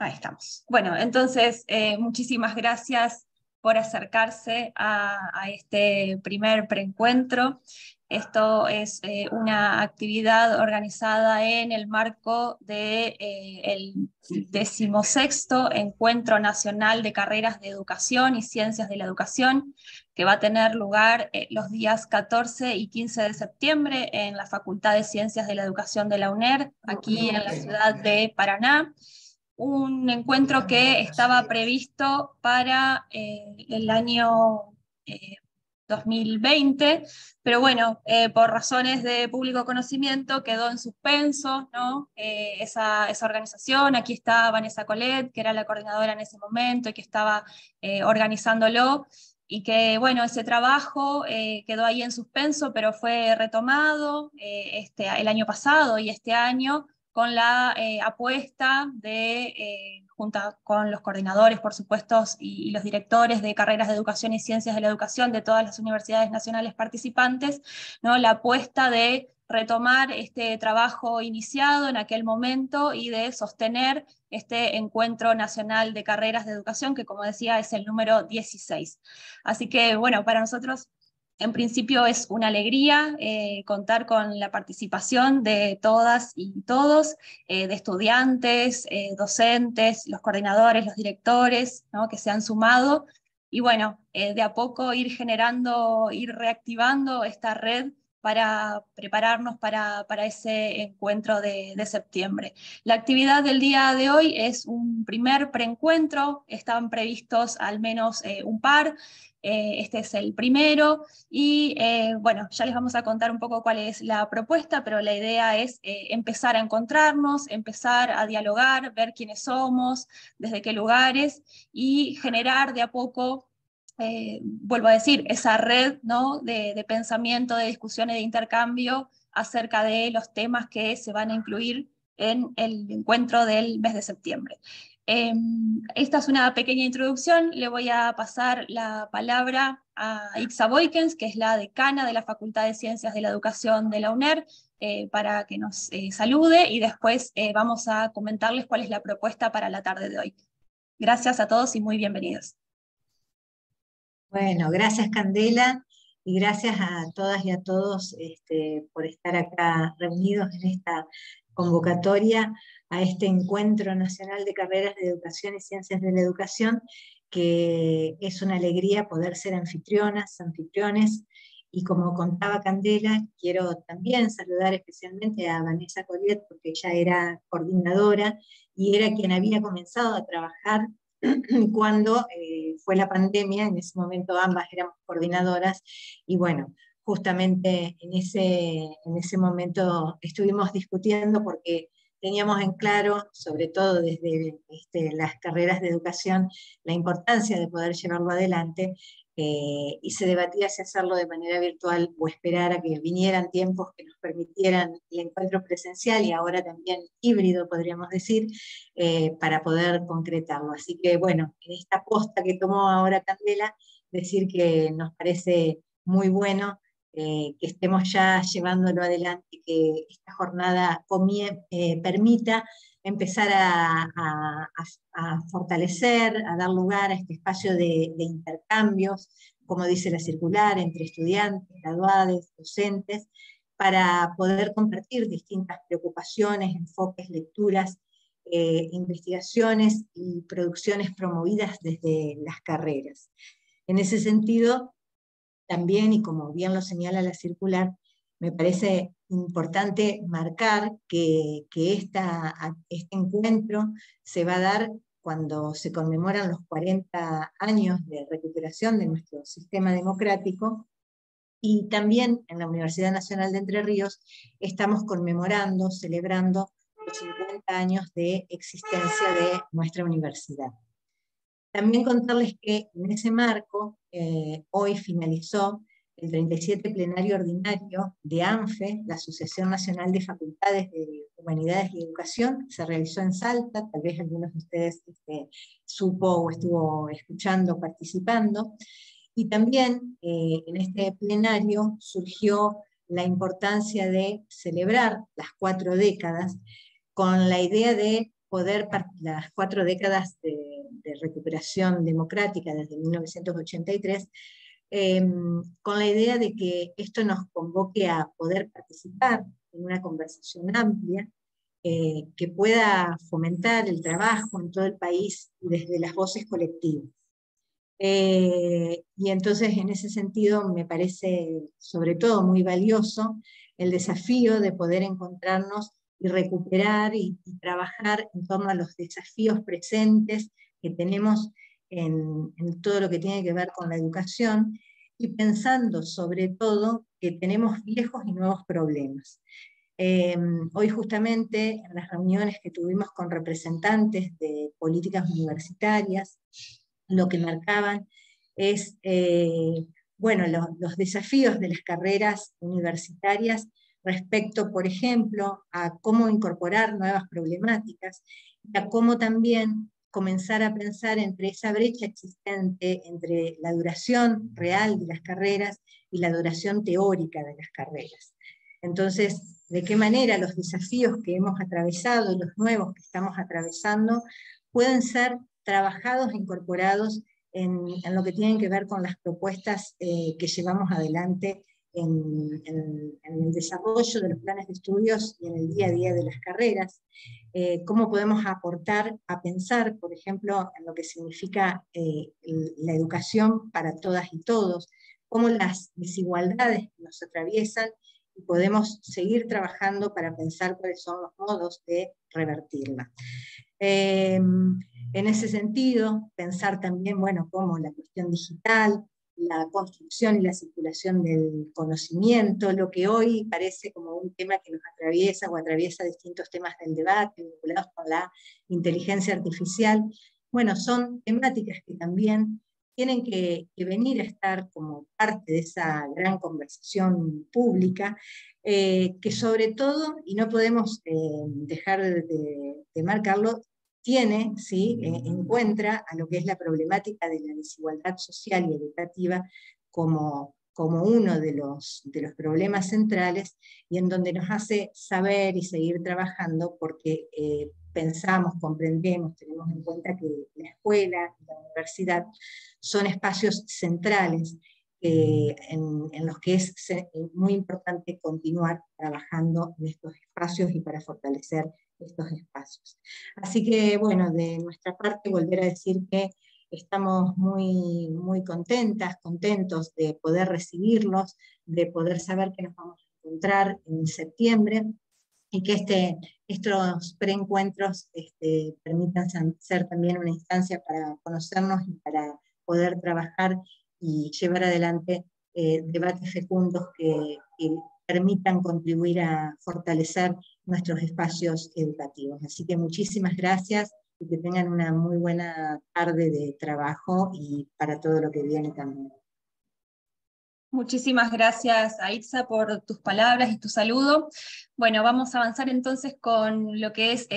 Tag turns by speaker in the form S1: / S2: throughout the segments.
S1: Ahí estamos. Bueno, entonces, muchísimas gracias por acercarse a este primer preencuentro. Esto es una actividad organizada en el marco del 16º Encuentro Nacional de Carreras de Educación y Ciencias de la Educación, que va a tener lugar los días 14 y 15 de septiembre en la Facultad de Ciencias de la Educación de la UNER, aquí en la ciudad de Paraná. Un encuentro que estaba previsto para el año 2020, pero bueno, por razones de público conocimiento quedó en suspenso, ¿no? Esa organización. Aquí está Vanessa Colet, que era la coordinadora en ese momento y que estaba organizándolo, y que bueno, ese trabajo quedó ahí en suspenso, pero fue retomado el año pasado y este año, con la apuesta de, junto con los coordinadores, por supuesto, y los directores de carreras de educación y ciencias de la educación de todas las universidades nacionales participantes, ¿no? La apuesta de retomar este trabajo iniciado en aquel momento y de sostener este Encuentro Nacional de Carreras de Educación, que como decía es el número 16. Así que bueno, para nosotros en principio es una alegría contar con la participación de todas y todos, de estudiantes, docentes, los coordinadores, los directores, ¿no? Que se han sumado, y bueno, de a poco ir generando, ir reactivando esta red para prepararnos para ese encuentro de septiembre. La actividad del día de hoy es un primer preencuentro, están previstos al menos un par. Este es el primero, y bueno, ya les vamos a contar un poco cuál es la propuesta, pero la idea es empezar a encontrarnos, empezar a dialogar, ver quiénes somos, desde qué lugares, y generar de a poco, vuelvo a decir, esa red, ¿no? de pensamiento, de discusión y de intercambio acerca de los temas que se van a incluir en el encuentro del mes de septiembre. Esta es una pequeña introducción. Le voy a pasar la palabra a Ixa Boykens, que es la decana de la Facultad de Ciencias de la Educación de la UNER, para que nos salude, y después vamos a comentarles cuál es la propuesta para la tarde de hoy. Gracias a todos y muy bienvenidos.
S2: Bueno, gracias Candela, y gracias a todas y a todos por estar acá reunidos en esta convocatoria a este Encuentro Nacional de Carreras de Educación y Ciencias de la Educación, que es una alegría poder ser anfitrionas, anfitriones, y como contaba Candela, quiero también saludar especialmente a Vanessa Colet, porque ella era coordinadora y era quien había comenzado a trabajar cuando fue la pandemia. En ese momento ambas éramos coordinadoras, y bueno, justamente en ese momento estuvimos discutiendo porque teníamos en claro, sobre todo desde las carreras de educación, la importancia de poder llevarlo adelante, y se debatía si hacerlo de manera virtual o esperar a que vinieran tiempos que nos permitieran el encuentro presencial, y ahora también híbrido, podríamos decir, para poder concretarlo. Así que bueno, en esta posta que tomó ahora Candela, decir que nos parece muy bueno que estemos ya llevándolo adelante, que esta jornada permita empezar a fortalecer, a dar lugar a este espacio de intercambios, como dice la circular, entre estudiantes, graduados, docentes, para poder compartir distintas preocupaciones, enfoques, lecturas, investigaciones y producciones promovidas desde las carreras. En ese sentido, también, y como bien lo señala la circular, me parece importante marcar que este encuentro se va a dar cuando se conmemoran los 40 años de recuperación de nuestro sistema democrático, y también en la Universidad Nacional de Entre Ríos estamos conmemorando, celebrando los 50 años de existencia de nuestra universidad. También contarles que en ese marco, hoy finalizó el 37 plenario ordinario de ANFE, la Asociación Nacional de Facultades de Humanidades y Educación. Se realizó en Salta, tal vez algunos de ustedes supo o estuvo escuchando, participando. Y también en este plenario surgió la importancia de celebrar las 4 décadas, con la idea de las 4 décadas de recuperación democrática desde 1983, con la idea de que esto nos convoque a poder participar en una conversación amplia, que pueda fomentar el trabajo en todo el país y desde las voces colectivas. Y entonces en ese sentido me parece sobre todo muy valioso el desafío de poder encontrarnos y recuperar y trabajar en torno a los desafíos presentes que tenemos en todo lo que tiene que ver con la educación, y pensando sobre todo que tenemos viejos y nuevos problemas. Hoy justamente en las reuniones que tuvimos con representantes de políticas universitarias, lo que marcaban es bueno, los desafíos de las carreras universitarias respecto, por ejemplo, a cómo incorporar nuevas problemáticas, y a cómo también comenzar a pensar entre esa brecha existente entre la duración real de las carreras y la duración teórica de las carreras. Entonces, ¿de qué manera los desafíos que hemos atravesado y los nuevos que estamos atravesando pueden ser trabajados e incorporados en lo que tienen que ver con las propuestas que llevamos adelante en el desarrollo de los planes de estudios y en el día a día de las carreras? Cómo podemos aportar a pensar, por ejemplo, en lo que significa la educación para todas y todos, cómo las desigualdades nos atraviesan, y podemos seguir trabajando para pensar cuáles son los modos de revertirla. En ese sentido, pensar también, bueno, cómo la cuestión digital, la construcción y la circulación del conocimiento, lo que hoy parece como un tema que nos atraviesa o atraviesa distintos temas del debate vinculados con la inteligencia artificial, bueno, son temáticas que también tienen que venir a estar como parte de esa gran conversación pública, que sobre todo, y no podemos dejar de marcarlo, tiene, ¿sí? Encuentra a lo que es la problemática de la desigualdad social y educativa como uno de los problemas centrales, y en donde nos hace saber y seguir trabajando, porque pensamos, comprendemos, tenemos en cuenta que la escuela y la universidad son espacios centrales en los que es muy importante continuar trabajando en estos espacios y para fortalecer estos espacios. Así que, bueno, de nuestra parte, volver a decir que estamos muy, muy contentos de poder recibirlos, de poder saber que nos vamos a encontrar en septiembre, y que estos preencuentros permitan ser también una instancia para conocernos y para poder trabajar y llevar adelante debates fecundos que permitan contribuir a fortalecer nuestros espacios educativos. Así que muchísimas gracias, y que tengan una muy buena tarde de trabajo y para todo lo que viene también.
S1: Muchísimas gracias, Aitza, por tus palabras y tu saludo. Bueno, vamos a avanzar entonces con lo que es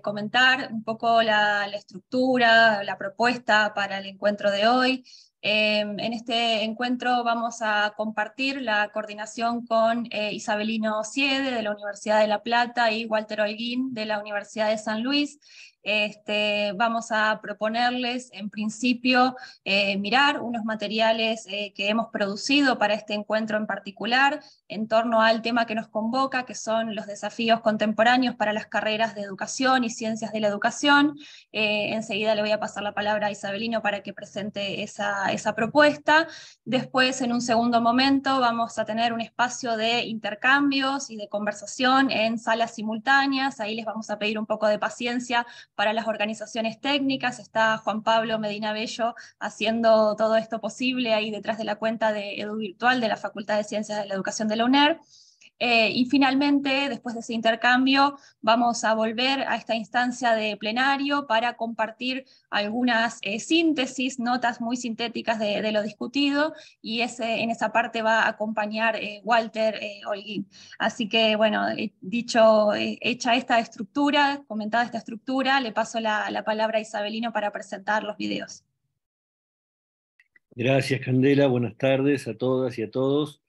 S1: comentar un poco la estructura, la propuesta para el encuentro de hoy. En este encuentro vamos a compartir la coordinación con Isabelino Siede de la Universidad de La Plata y Walter Holguín de la Universidad de San Luis. Vamos a proponerles en principio mirar unos materiales que hemos producido para este encuentro en particular en torno al tema que nos convoca, que son los desafíos contemporáneos para las carreras de educación y ciencias de la educación. Enseguida le voy a pasar la palabra a Isabelino para que presente esa propuesta. Después, en un segundo momento, vamos a tener un espacio de intercambios y de conversación en salas simultáneas. Ahí les vamos a pedir un poco de paciencia para las organizaciones técnicas. Está Juan Pablo Medina Bello haciendo todo esto posible ahí detrás de la cuenta de Edu Virtual de la Facultad de Ciencias de la Educación de la UNER. Y finalmente, después de ese intercambio, vamos a volver a esta instancia de plenario para compartir algunas síntesis, notas muy sintéticas de lo discutido, y en esa parte va a acompañar Walter Holguín. Así que, bueno, hecha esta estructura, comentada esta estructura, le paso la palabra a Isabelino para presentar los videos.
S3: Gracias, Candela. Buenas tardes a todas y a todos.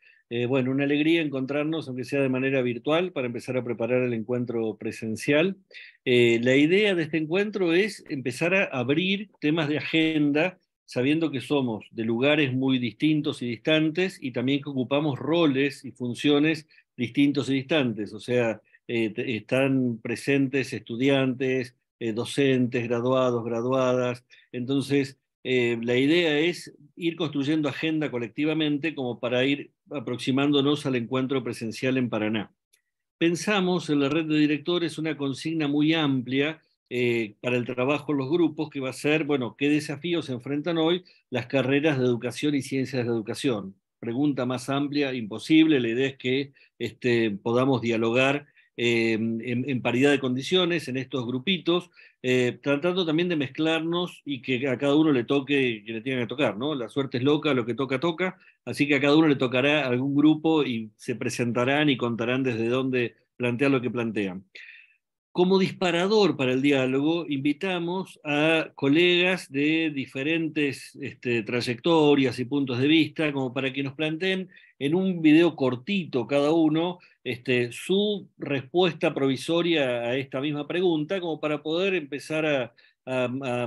S3: Bueno, una alegría encontrarnos, aunque sea de manera virtual, para empezar a preparar el encuentro presencial. La idea de este encuentro es empezar a abrir temas de agenda, sabiendo que somos de lugares muy distintos y distantes, y también que ocupamos roles y funciones distintos y distantes. O sea, están presentes estudiantes, docentes, graduados, graduadas. Entonces, la idea es ir construyendo agenda colectivamente como para ir aproximándonos al encuentro presencial en Paraná. Pensamos en la red de directores una consigna muy amplia para el trabajo en los grupos, que va a ser, bueno, ¿qué desafíos se enfrentan hoy las carreras de educación y ciencias de la educación? Pregunta más amplia, imposible. La idea es que podamos dialogar en paridad de condiciones en estos grupitos, tratando también de mezclarnos y que a cada uno le toque que le tenga que tocar, ¿no? La suerte es loca, lo que toca, toca. Así que a cada uno le tocará algún grupo y se presentarán y contarán desde dónde plantear lo que plantean. Como disparador para el diálogo, invitamos a colegas de diferentes trayectorias y puntos de vista, como para que nos planteen en un video cortito cada uno su respuesta provisoria a esta misma pregunta, como para poder empezar a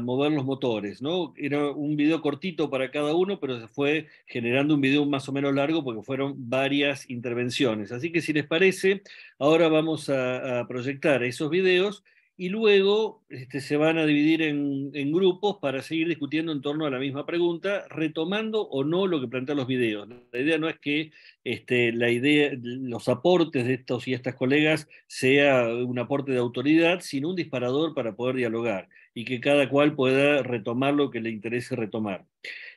S3: mover los motores, ¿no? Era un video cortito para cada uno, pero se fue generando un video más o menos largo porque fueron varias intervenciones. Así que si les parece, ahora vamos a proyectar esos videos y luego se van a dividir en grupos para seguir discutiendo en torno a la misma pregunta, retomando o no lo que plantean los videos. La idea no es que los aportes de estos y estas colegas sea un aporte de autoridad, sino un disparador para poder dialogar y que cada cual pueda retomar lo que le interese retomar.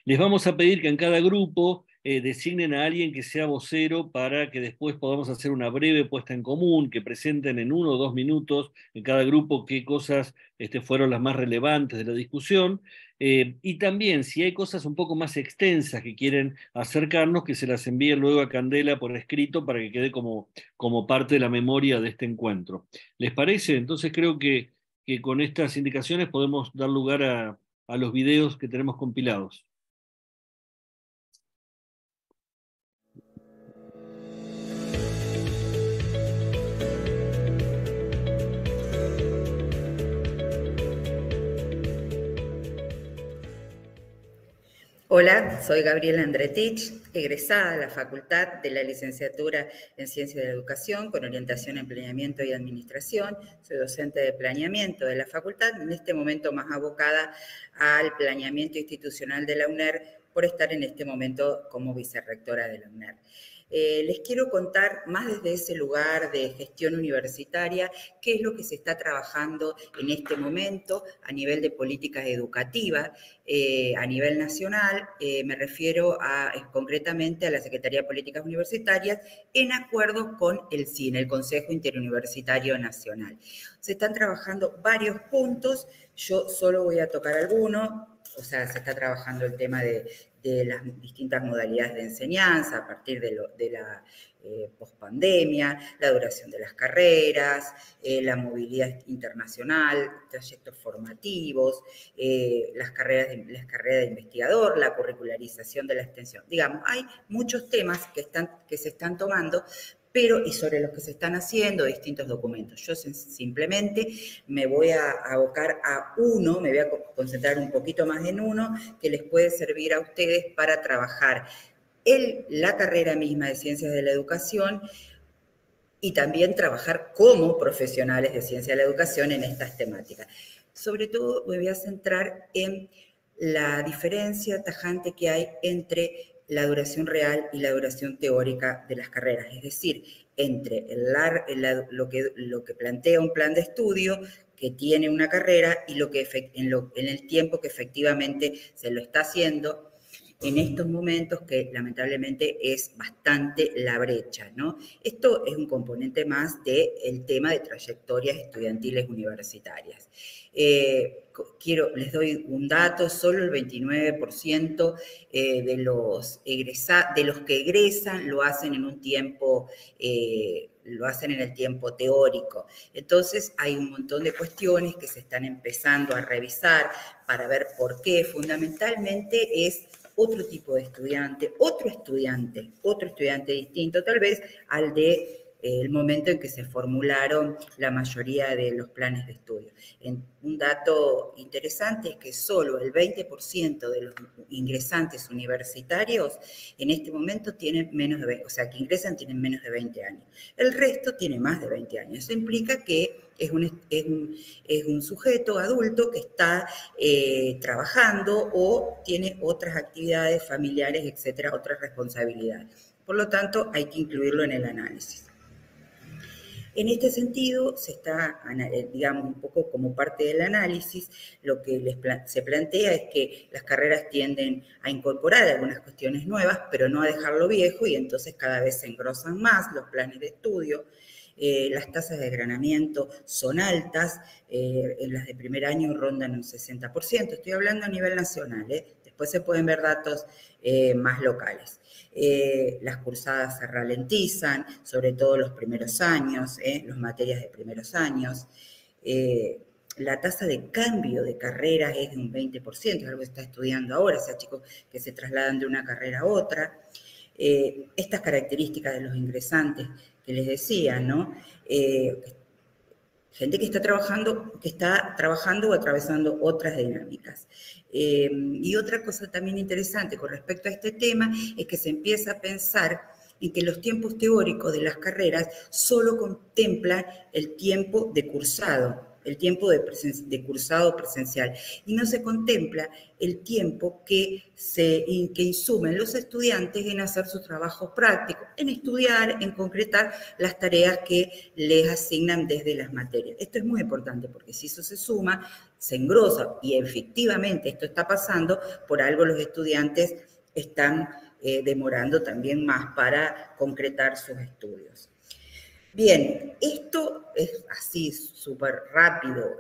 S3: Les vamos a pedir que en cada grupo designen a alguien que sea vocero para que después podamos hacer una breve puesta en común, que presenten en 1 o 2 minutos en cada grupo qué cosas fueron las más relevantes de la discusión. Y también, si hay cosas un poco más extensas que quieren acercarnos, que se las envíen luego a Candela por escrito para que quede como parte de la memoria de este encuentro. ¿Les parece? Entonces creo que con estas indicaciones podemos dar lugar a los videos que tenemos compilados.
S4: Hola, soy Gabriela Andretich, egresada de la Facultad de la Licenciatura en Ciencias de la Educación con orientación en Planeamiento y Administración. Soy docente de planeamiento de la facultad, en este momento más abocada al planeamiento institucional de la UNER por estar en este momento como vicerrectora de la UNER. Les quiero contar más desde ese lugar de gestión universitaria qué es lo que se está trabajando en este momento a nivel de políticas educativas, a nivel nacional. Me refiero concretamente a la Secretaría de Políticas Universitarias en acuerdo con el CIN, el Consejo Interuniversitario Nacional. Se están trabajando varios puntos, yo solo voy a tocar algunos. O sea, se está trabajando el tema de las distintas modalidades de enseñanza a partir de la pospandemia, la duración de las carreras, la movilidad internacional, trayectos formativos, las carreras de investigador, la curricularización de la extensión. Digamos, hay muchos temas que se están tomando, pero y sobre los que se están haciendo distintos documentos. Yo simplemente me voy a abocar a uno, me voy a concentrar un poquito más en uno, que les puede servir a ustedes para trabajar la carrera misma de Ciencias de la Educación y también trabajar como profesionales de Ciencias de la Educación en estas temáticas. Sobre todo me voy a centrar en la diferencia tajante que hay entre la duración real y la duración teórica de las carreras, es decir, entre lo que plantea un plan de estudio que tiene una carrera y en el tiempo que efectivamente se lo está haciendo en estos momentos, que lamentablemente es bastante la brecha, ¿no? Esto es un componente más del tema de trayectorias estudiantiles universitarias. Les doy un dato: solo el 29% de los que egresan lo hacen en un tiempo, lo hacen en el tiempo teórico. Entonces hay un montón de cuestiones que se están empezando a revisar para ver por qué. Fundamentalmente es otro tipo de estudiante, otro estudiante distinto tal vez al de el momento en que se formularon la mayoría de los planes de estudio. Un dato interesante es que solo el 20% de los ingresantes universitarios en este momento tienen menos de 20, o sea, que ingresan tienen menos de 20 años. El resto tiene más de 20 años. Eso implica que es un sujeto adulto que está trabajando o tiene otras actividades familiares, etcétera, otras responsabilidades. Por lo tanto, hay que incluirlo en el análisis. En este sentido, se está, digamos, un poco como parte del análisis, lo que se plantea es que las carreras tienden a incorporar algunas cuestiones nuevas, pero no a dejarlo viejo, y entonces cada vez se engrosan más los planes de estudio. Las tasas de desgranamiento son altas, en las de primer año rondan un 60%, estoy hablando a nivel nacional, después se pueden ver datos más locales. Las cursadas se ralentizan, sobre todo los primeros años, las materias de primeros años. La tasa de cambio de carreras es de un 20%, es algo que se está estudiando ahora, o sea, chicos que se trasladan de una carrera a otra. Estas características de los ingresantes que les decía, ¿no? Gente que está trabajando o atravesando otras dinámicas. Y otra cosa también interesante con respecto a este tema es que se empieza a pensar en que los tiempos teóricos de las carreras solo contemplan el tiempo de cursado, el tiempo de cursado presencial, y no se contempla el tiempo que insumen los estudiantes en hacer su trabajo práctico, en estudiar, en concretar las tareas que les asignan desde las materias. Esto es muy importante porque si eso se suma, se engrosa, y efectivamente esto está pasando, por algo los estudiantes están demorando también más para concretar sus estudios. Bien, esto es así súper rápido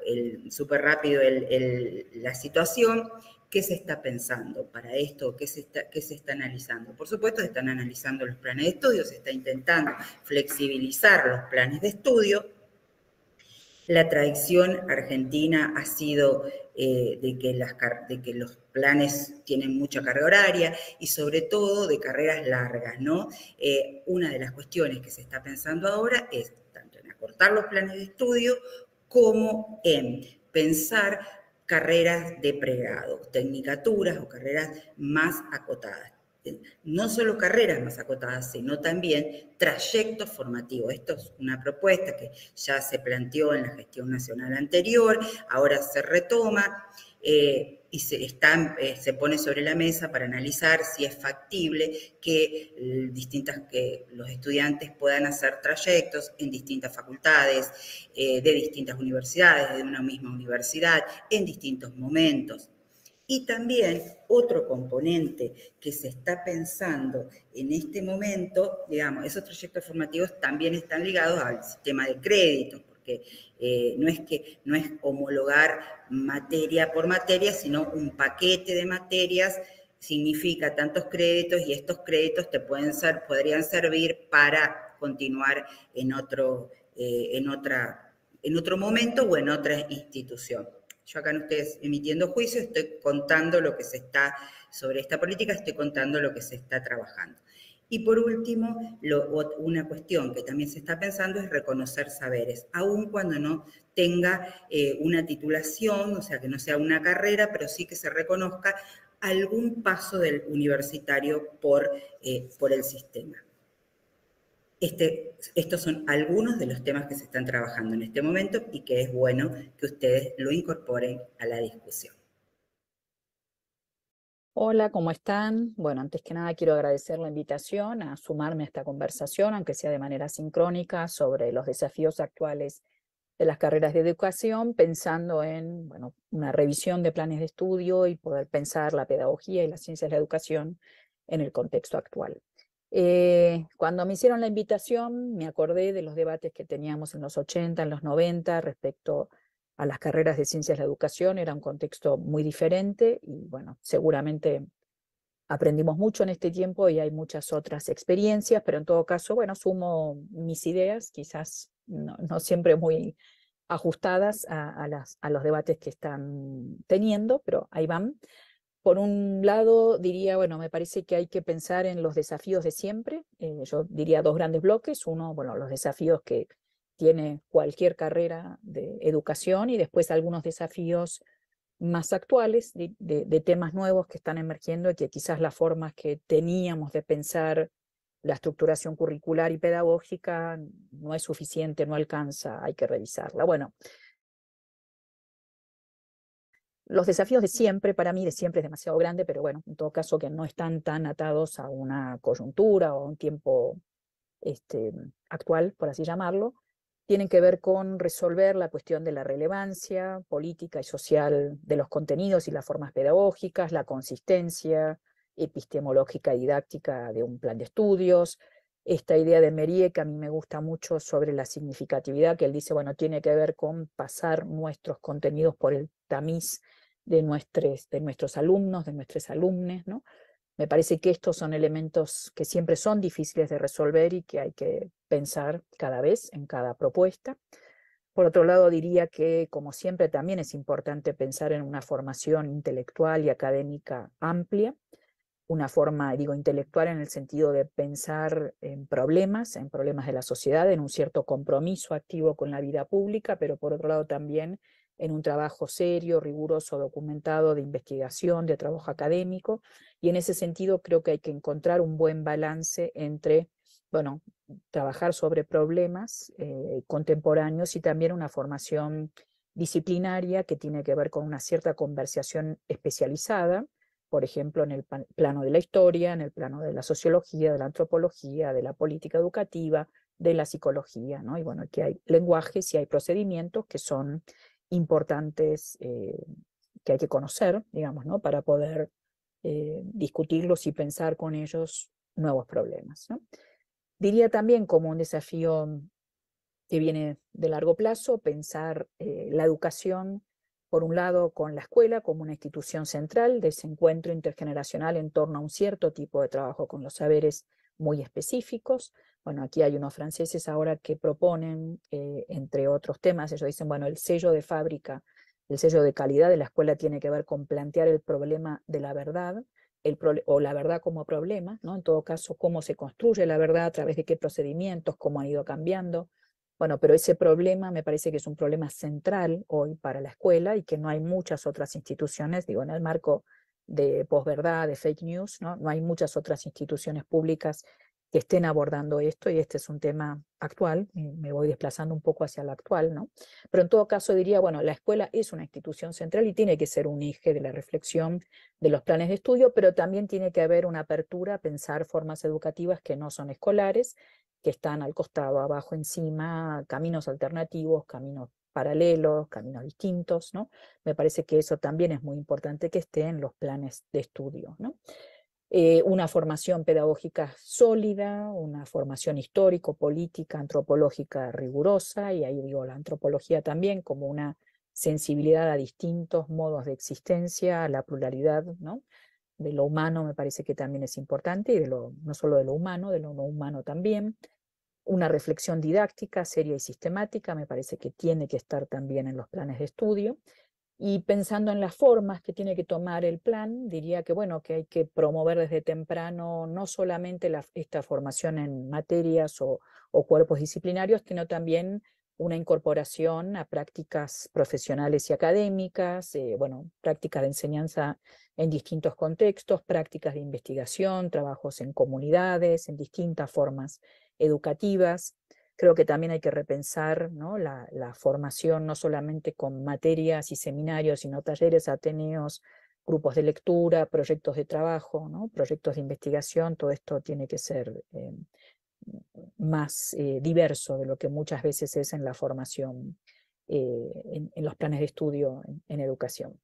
S4: la situación. ¿Qué se está pensando para esto? ¿Qué se está analizando? Por supuesto, se están analizando los planes de estudio, se está intentando flexibilizar los planes de estudio. La tradición argentina ha sido de que los planes tienen mucha carga horaria y sobre todo de carreras largas, ¿no? Una de las cuestiones que se está pensando ahora es tanto en acortar los planes de estudio como en pensar carreras de pregrado, tecnicaturas o carreras más acotadas. No solo carreras más acotadas, sino también trayectos formativos. Esto es una propuesta que ya se planteó en la gestión nacional anterior, ahora se retoma y se pone sobre la mesa para analizar si es factible que los estudiantes puedan hacer trayectos en distintas facultades, de distintas universidades, de una misma universidad, en distintos momentos. Y también otro componente que se está pensando en este momento, digamos, esos trayectos formativos también están ligados al sistema de créditos, porque no es homologar materia por materia, sino un paquete de materias significa tantos créditos, y estos créditos podrían servir para continuar en otro momento o en otra institución. Yo acá no estoy emitiendo juicio, estoy contando sobre esta política, estoy contando lo que se está trabajando. Y por último, una cuestión que también se está pensando es reconocer saberes, aun cuando no tenga una titulación, o sea, que no sea una carrera, pero sí que se reconozca algún paso del universitario por el sistema. Estos son algunos de los temas que se están trabajando en este momento y que es bueno que ustedes lo incorporen a la discusión.
S5: Hola, ¿cómo están? Bueno, antes que nada quiero agradecer la invitación a sumarme a esta conversación, aunque sea de manera sincrónica, sobre los desafíos actuales de las carreras de educación, pensando en una revisión de planes de estudio y poder pensar la pedagogía y las ciencias de la educación en el contexto actual. Cuando me hicieron la invitación, me acordé de los debates que teníamos en los 80, en los 90, respecto a las carreras de ciencias de la educación. Era un contexto muy diferente y bueno, seguramente aprendimos mucho en este tiempo y hay muchas otras experiencias, pero en todo caso, bueno, sumo mis ideas, quizás no siempre muy ajustadas a los debates que están teniendo, pero ahí van. Por un lado, diría, bueno, me parece que hay que pensar en los desafíos de siempre. Yo diría dos grandes bloques. Uno, bueno, los desafíos que tiene cualquier carrera de educación y después algunos desafíos más actuales de temas nuevos que están emergiendo y que quizás las formas que teníamos de pensar la estructuración curricular y pedagógica no es suficiente, no alcanza, hay que revisarla. Bueno, los desafíos de siempre, para mí de siempre es demasiado grande, pero bueno, en todo caso que no están tan atados a una coyuntura o a un tiempo actual, por así llamarlo, tienen que ver con resolver la cuestión de la relevancia política y social de los contenidos y las formas pedagógicas, la consistencia epistemológica y didáctica de un plan de estudios. Esta idea de Mériès, que a mí me gusta mucho sobre la significatividad, que él dice, bueno, tiene que ver con pasar nuestros contenidos por el tamiz de nuestros alumnos, de nuestros alumnes, ¿no? Me parece que estos son elementos que siempre son difíciles de resolver y que hay que pensar cada vez en cada propuesta. Por otro lado, diría que, como siempre, también es importante pensar en una formación intelectual y académica amplia, una forma, digo, intelectual en el sentido de pensar en problemas de la sociedad, en un cierto compromiso activo con la vida pública, pero por otro lado también en un trabajo serio, riguroso, documentado de investigación, de trabajo académico, y en ese sentido creo que hay que encontrar un buen balance entre, bueno, trabajar sobre problemas contemporáneos y también una formación disciplinaria que tiene que ver con una cierta conversación especializada, por ejemplo, en el plano de la historia, en el plano de la sociología, de la antropología, de la política educativa, de la psicología, ¿no? Y bueno, aquí hay lenguajes y hay procedimientos que son importantes, que hay que conocer, digamos, ¿no? Para poder discutirlos y pensar con ellos nuevos problemas, ¿no? Diría también como un desafío que viene de largo plazo, pensar la educación, por un lado, con la escuela como una institución central de ese encuentro intergeneracional en torno a un cierto tipo de trabajo con los saberes muy específicos. Bueno, aquí hay unos franceses ahora que proponen, entre otros temas, ellos dicen, bueno, el sello de fábrica, el sello de calidad de la escuela tiene que ver con plantear el problema de la verdad, o la verdad como problema, ¿no? En todo caso, cómo se construye la verdad, a través de qué procedimientos, cómo han ido cambiando. Bueno, pero ese problema me parece que es un problema central hoy para la escuela y que no hay muchas otras instituciones, digo, en el marco de posverdad, de fake news, ¿no? No hay muchas otras instituciones públicas que estén abordando esto y este es un tema actual, me voy desplazando un poco hacia lo actual, ¿no? Pero en todo caso diría, bueno, la escuela es una institución central y tiene que ser un eje de la reflexión de los planes de estudio, pero también tiene que haber una apertura a pensar formas educativas que no son escolares, que están al costado, abajo, encima, caminos alternativos, caminos paralelos, caminos distintos, ¿no? Me parece que eso también es muy importante que esté en los planes de estudio, ¿no? Una formación pedagógica sólida, una formación histórico, política, antropológica rigurosa, y ahí digo la antropología también como una sensibilidad a distintos modos de existencia, a la pluralidad, ¿no? De lo humano me parece que también es importante, y no solo de lo humano, de lo no humano también. Una reflexión didáctica, seria y sistemática, me parece que tiene que estar también en los planes de estudio. Y pensando en las formas que tiene que tomar el plan, diría que, bueno, que hay que promover desde temprano no solamente esta formación en materias o cuerpos disciplinarios, sino también una incorporación a prácticas profesionales y académicas, bueno, prácticas de enseñanza en distintos contextos, prácticas de investigación, trabajos en comunidades, en distintas formas educativas. Creo que también hay que repensar, ¿no? la formación no solamente con materias y seminarios, sino talleres, ateneos, grupos de lectura, proyectos de trabajo, ¿no? Proyectos de investigación. Todo esto tiene que ser más diverso de lo que muchas veces es en la formación, en los planes de estudio en educación.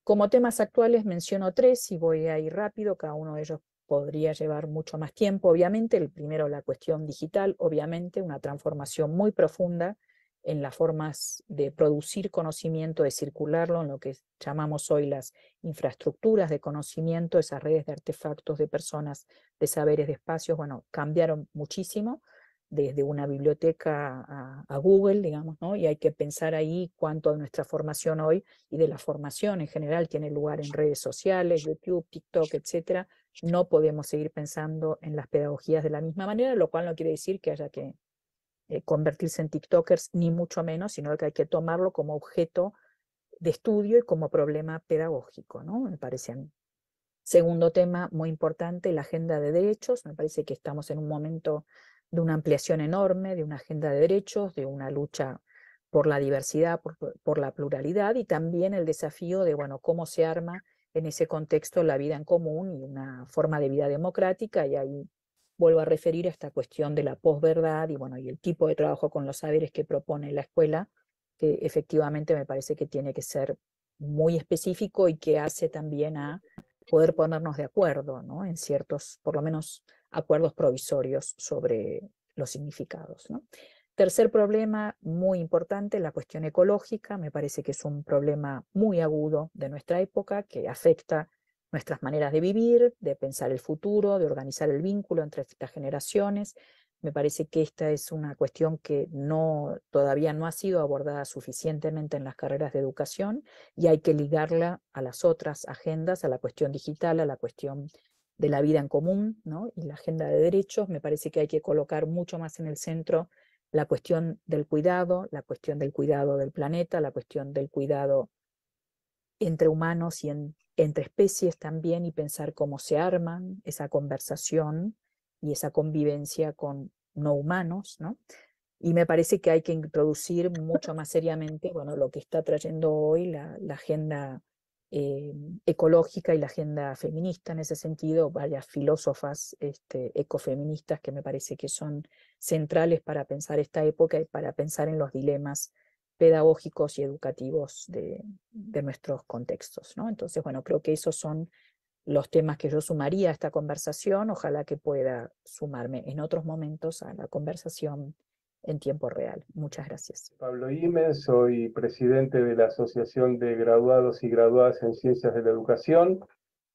S5: Como temas actuales menciono tres y voy a ir rápido, cada uno de ellos podría llevar mucho más tiempo, obviamente. El primero, la cuestión digital, obviamente, una transformación muy profunda en las formas de producir conocimiento, de circularlo, en lo que llamamos hoy las infraestructuras de conocimiento, esas redes de artefactos, de personas, de saberes, de espacios, bueno, cambiaron muchísimo. desde una biblioteca a Google, digamos, ¿no? Y hay que pensar ahí cuánto de nuestra formación hoy y de la formación en general tiene lugar en redes sociales, YouTube, TikTok, etcétera. No podemos seguir pensando en las pedagogías de la misma manera, lo cual no quiere decir que haya que convertirse en TikTokers, ni mucho menos, sino que hay que tomarlo como objeto de estudio y como problema pedagógico, ¿no? Me parece a mí. Segundo tema muy importante, la agenda de derechos. Me parece que estamos en un momento de una ampliación enorme, de una agenda de derechos, de una lucha por la diversidad, por la pluralidad, y también el desafío de, bueno, cómo se arma en ese contexto la vida en común y una forma de vida democrática, y ahí vuelvo a referir a esta cuestión de la posverdad y, bueno, y el tipo de trabajo con los saberes que propone la escuela, que efectivamente me parece que tiene que ser muy específico y que hace también a poder ponernos de acuerdo, ¿no? En ciertos, por lo menos, acuerdos provisorios sobre los significados, ¿no? Tercer problema muy importante, la cuestión ecológica. Me parece que es un problema muy agudo de nuestra época que afecta nuestras maneras de vivir, de pensar el futuro, de organizar el vínculo entre estas generaciones. Me parece que esta es una cuestión que todavía no ha sido abordada suficientemente en las carreras de educación, y hay que ligarla a las otras agendas, a la cuestión digital, a la cuestión de la vida en común, ¿no? Y la agenda de derechos. Me parece que hay que colocar mucho más en el centro la cuestión del cuidado del planeta, la cuestión del cuidado entre humanos y entre especies también, y pensar cómo se arman esa conversación y esa convivencia con no humanos, ¿no? Y me parece que hay que introducir mucho más seriamente, bueno, lo que está trayendo hoy la agenda ecológica y la agenda feminista. En ese sentido, varias filósofas ecofeministas que me parece que son centrales para pensar esta época y para pensar en los dilemas pedagógicos y educativos de nuestros contextos, ¿no? Entonces, bueno, creo que esos son los temas que yo sumaría a esta conversación. Ojalá que pueda sumarme en otros momentos a la conversación en tiempo real. Muchas gracias.
S6: Pablo Imes, soy presidente de la Asociación de Graduados y Graduadas en Ciencias de la Educación,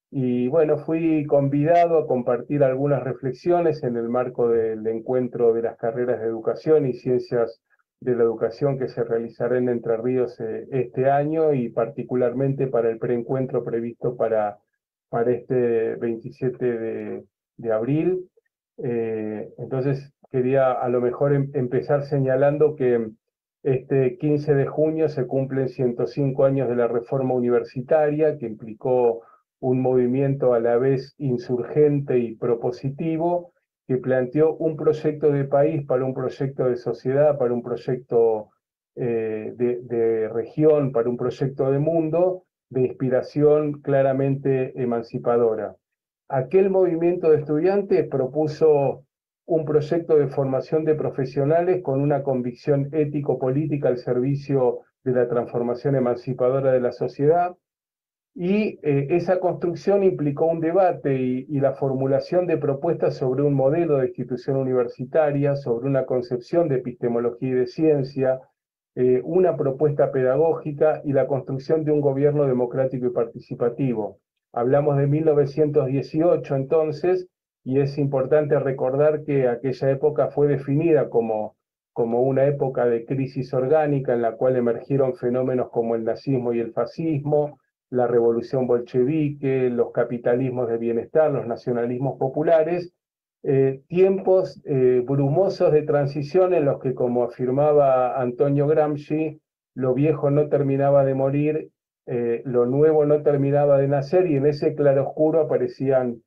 S6: y bueno, fui convidado a compartir algunas reflexiones en el marco del encuentro de las carreras de Educación y Ciencias de la Educación que se realizará en Entre Ríos este año, y particularmente para el preencuentro previsto para este 27 de abril. Entonces quería a lo mejor empezar señalando que este 15 de junio se cumplen 105 años de la reforma universitaria, que implicó un movimiento a la vez insurgente y propositivo, que planteó un proyecto de país para un proyecto de sociedad, para un proyecto de región, para un proyecto de mundo, de inspiración claramente emancipadora. Aquel movimiento de estudiantes propuso un proyecto de formación de profesionales con una convicción ético-política al servicio de la transformación emancipadora de la sociedad, y esa construcción implicó un debate y la formulación de propuestas sobre un modelo de institución universitaria, sobre una concepción de epistemología y de ciencia, una propuesta pedagógica y la construcción de un gobierno democrático y participativo. Hablamos de 1918 entonces, y es importante recordar que aquella época fue definida como una época de crisis orgánica en la cual emergieron fenómenos como el nazismo y el fascismo, la revolución bolchevique, los capitalismos de bienestar, los nacionalismos populares, tiempos brumosos de transición en los que, como afirmaba Antonio Gramsci, lo viejo no terminaba de morir, lo nuevo no terminaba de nacer, y en ese claroscuro aparecían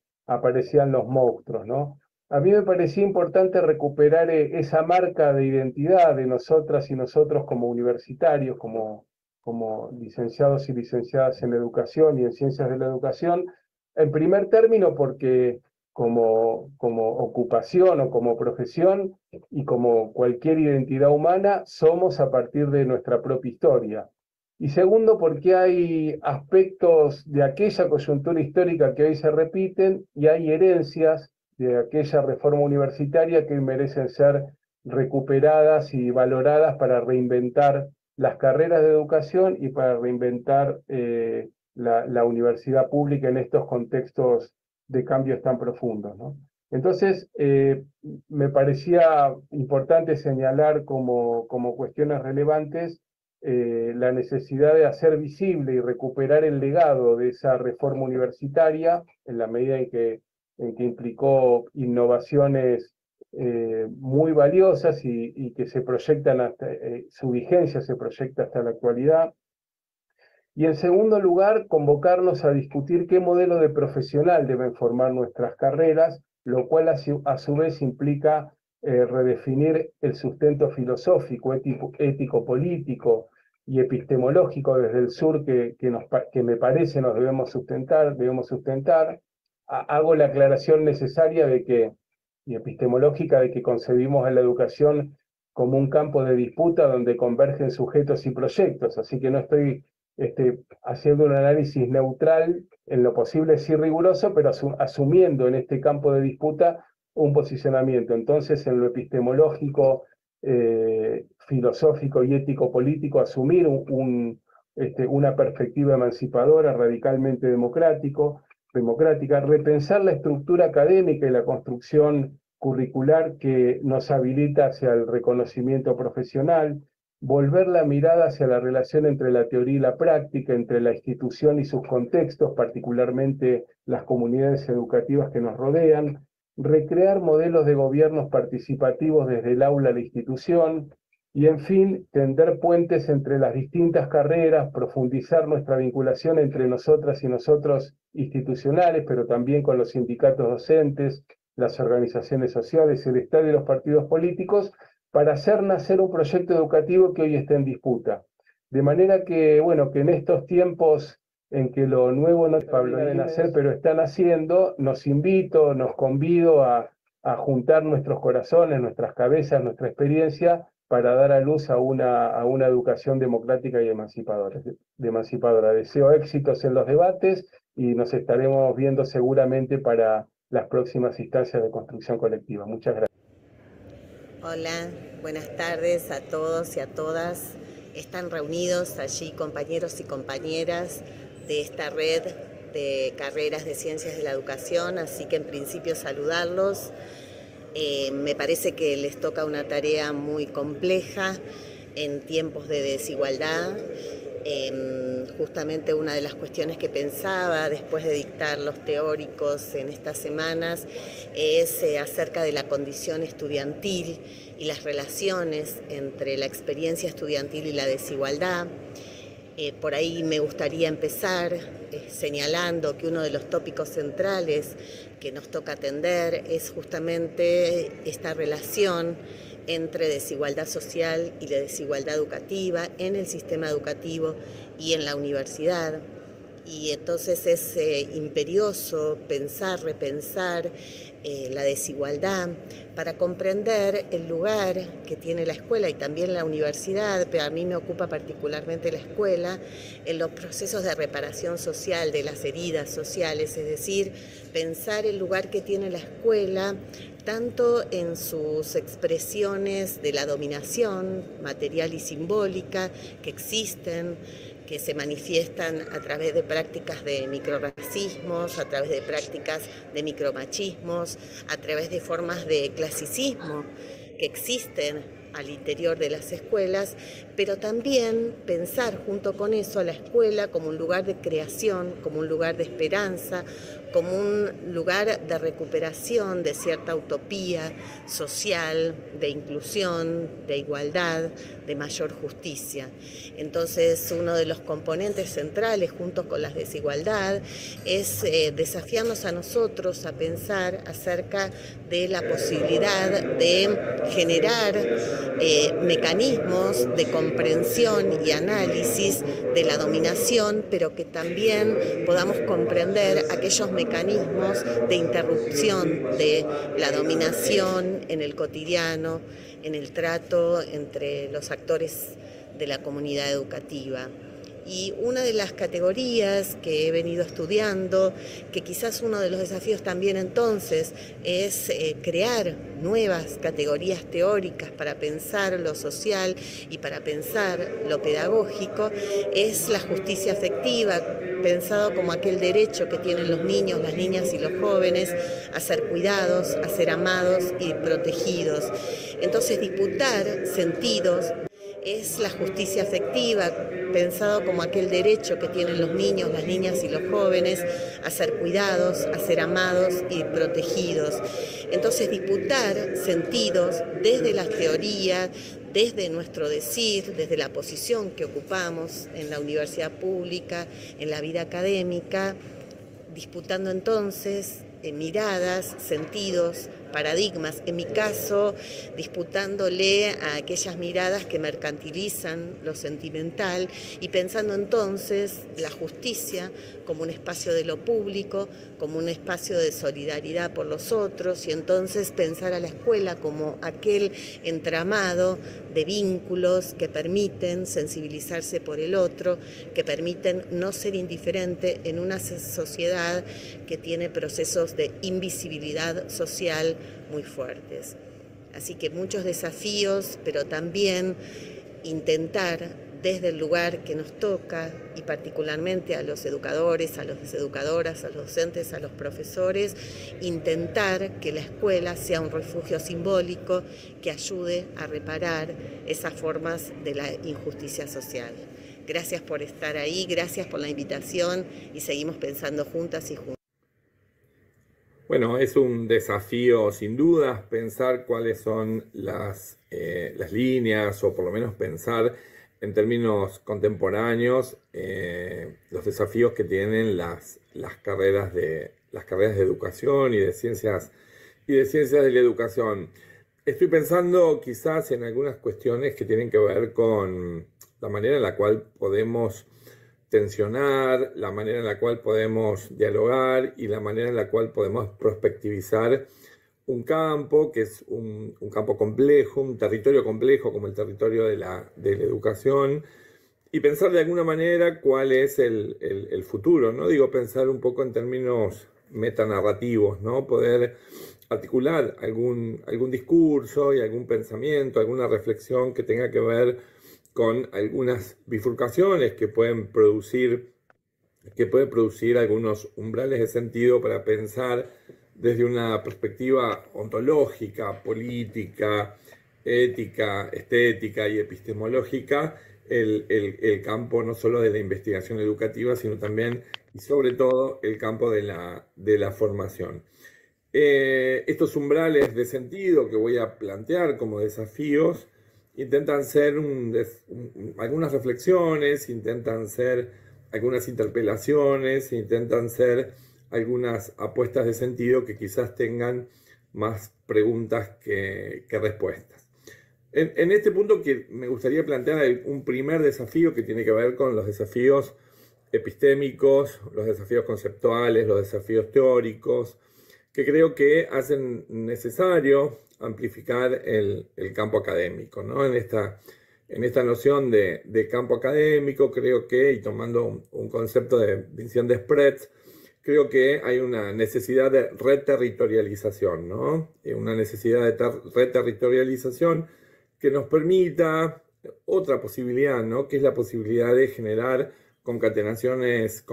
S6: los monstruos, ¿no? A mí me parecía importante recuperar esa marca de identidad de nosotras y nosotros como universitarios, como licenciados y licenciadas en educación y en ciencias de la educación, en primer término porque como ocupación o como profesión y como cualquier identidad humana somos a partir de nuestra propia historia. Y segundo, porque hay aspectos de aquella coyuntura histórica que hoy se repiten y hay herencias de aquella reforma universitaria que hoy merecen ser recuperadas y valoradas para reinventar las carreras de educación y para reinventar la universidad pública en estos contextos de cambios tan profundos, ¿no? Entonces, me parecía importante señalar como cuestiones relevantes la necesidad de hacer visible y recuperar el legado de esa reforma universitaria en la medida en que implicó innovaciones muy valiosas y que se proyectan hasta, su vigencia se proyecta hasta la actualidad. Y en segundo lugar, convocarnos a discutir qué modelo de profesional deben formar nuestras carreras, lo cual a su vez implica redefinir el sustento filosófico, ético, político y epistemológico desde el sur que me parece nos debemos sustentar. Hago la aclaración necesaria y epistemológica de que concebimos a la educación como un campo de disputa donde convergen sujetos y proyectos, así que no estoy haciendo un análisis neutral, en lo posible sí riguroso, pero asumiendo en este campo de disputa un posicionamiento. Entonces, en lo epistemológico, filosófico y ético-político, asumir una perspectiva emancipadora, radicalmente democrática, repensar la estructura académica y la construcción curricular que nos habilita hacia el reconocimiento profesional, volver la mirada hacia la relación entre la teoría y la práctica, entre la institución y sus contextos, particularmente las comunidades educativas que nos rodean, recrear modelos de gobiernos participativos desde el aula a la institución y, en fin, tender puentes entre las distintas carreras, profundizar nuestra vinculación entre nosotras y nosotros institucionales, pero también con los sindicatos docentes, las organizaciones sociales, el Estado y los partidos políticos, para hacer nacer un proyecto educativo que hoy está en disputa. De manera que, bueno, que en estos tiempos en que lo nuevo no termina de nacer, pero está naciendo, nos convido a juntar nuestros corazones, nuestras cabezas, nuestra experiencia, para dar a luz a una educación democrática y emancipadora. Deseo éxitos en los debates y nos estaremos viendo seguramente para las próximas instancias de construcción colectiva. Muchas gracias.
S7: Hola, buenas tardes a todos y a todas. Están reunidos allí compañeros y compañeras de esta red de carreras de ciencias de la educación, así que en principio saludarlos. Me parece que les toca una tarea muy compleja en tiempos de desigualdad. Justamente una de las cuestiones que pensaba después de dictar los teóricos en estas semanas es acerca de la condición estudiantil y las relaciones entre la experiencia estudiantil y la desigualdad. Por ahí me gustaría empezar señalando que uno de los tópicos centrales que nos toca atender es justamente esta relación entre desigualdad social y la desigualdad educativa en el sistema educativo y en la universidad. Y entonces es imperioso repensar la desigualdad para comprender el lugar que tiene la escuela y también la universidad, pero a mí me ocupa particularmente la escuela, en los procesos de reparación social de las heridas sociales, es decir, pensar el lugar que tiene la escuela tanto en sus expresiones de la dominación material y simbólica que existen, que se manifiestan a través de prácticas de microracismos, a través de prácticas de micromachismos, a través de formas de clasicismo que existen al interior de las escuelas, pero también pensar junto con eso a la escuela como un lugar de creación, como un lugar de esperanza, como un lugar de recuperación de cierta utopía social, de inclusión, de igualdad, de mayor justicia. Entonces, uno de los componentes centrales, junto con la desigualdad, es desafiarnos a nosotros a pensar acerca de la posibilidad de generar mecanismos de comprensión y análisis de la dominación, pero que también podamos comprender aquellos mecanismos de interrupción de la dominación en el cotidiano, en el trato entre los actores de la comunidad educativa. Y una de las categorías que he venido estudiando, que quizás uno de los desafíos también entonces es crear nuevas categorías teóricas para pensar lo social y para pensar lo pedagógico, es la justicia afectiva, pensado como aquel derecho que tienen los niños, las niñas y los jóvenes a ser cuidados, a ser amados y protegidos. Entonces, disputar sentidos es la justicia afectiva, pensado como aquel derecho que tienen los niños, las niñas y los jóvenes a ser cuidados, a ser amados y protegidos. Entonces, disputar sentidos desde las teorías, desde nuestro decir, desde la posición que ocupamos en la universidad pública, en la vida académica, disputando entonces miradas, sentidos, paradigmas, en mi caso, disputándole a aquellas miradas que mercantilizan lo sentimental y pensando entonces la justicia como un espacio de lo público, como un espacio de solidaridad por los otros, y entonces pensar a la escuela como aquel entramado de vínculos que permiten sensibilizarse por el otro, que permiten no ser indiferente en una sociedad que tiene procesos de invisibilidad social muy fuertes. Así que muchos desafíos, pero también intentar desde el lugar que nos toca, y particularmente a los educadores, a las educadoras, a los docentes, a los profesores, intentar que la escuela sea un refugio simbólico que ayude a reparar esas formas de la injusticia social. Gracias por estar ahí, gracias por la invitación y seguimos pensando juntas y juntos.
S8: Bueno, es un desafío sin dudas pensar cuáles son las líneas, o por lo menos pensar en términos contemporáneos los desafíos que tienen las carreras de educación y de ciencias de la educación. Estoy pensando quizás en algunas cuestiones que tienen que ver con la manera en la cual podemos tensionar, la manera en la cual podemos dialogar y la manera en la cual podemos prospectivizar un campo que es un campo complejo, un territorio complejo como el territorio de la educación, y pensar de alguna manera cuál es el futuro, ¿no? Digo, pensar un poco en términos metanarrativos, ¿no? Poder articular algún discurso y algún pensamiento, alguna reflexión que tenga que ver con algunas bifurcaciones que pueden producir algunos umbrales de sentido para pensar desde una perspectiva ontológica, política, ética, estética y epistemológica el campo no solo de la investigación educativa, sino también y sobre todo el campo de la formación. Estos umbrales de sentido que voy a plantear como desafíos intentan ser algunas reflexiones, intentan ser algunas interpelaciones, intentan ser algunas apuestas de sentido que quizás tengan más preguntas que respuestas. En este punto que me gustaría plantear un primer desafío que tiene que ver con los desafíos epistémicos, los desafíos conceptuales, los desafíos teóricos, que creo que hacen necesario amplificar el campo académico, ¿no? En esta noción de campo académico, creo que, y tomando un concepto de Vincent Desprez, creo que hay una necesidad de reterritorialización, ¿no? Una necesidad de reterritorialización que nos permita otra posibilidad, ¿no? Que es la posibilidad de generar concatenaciones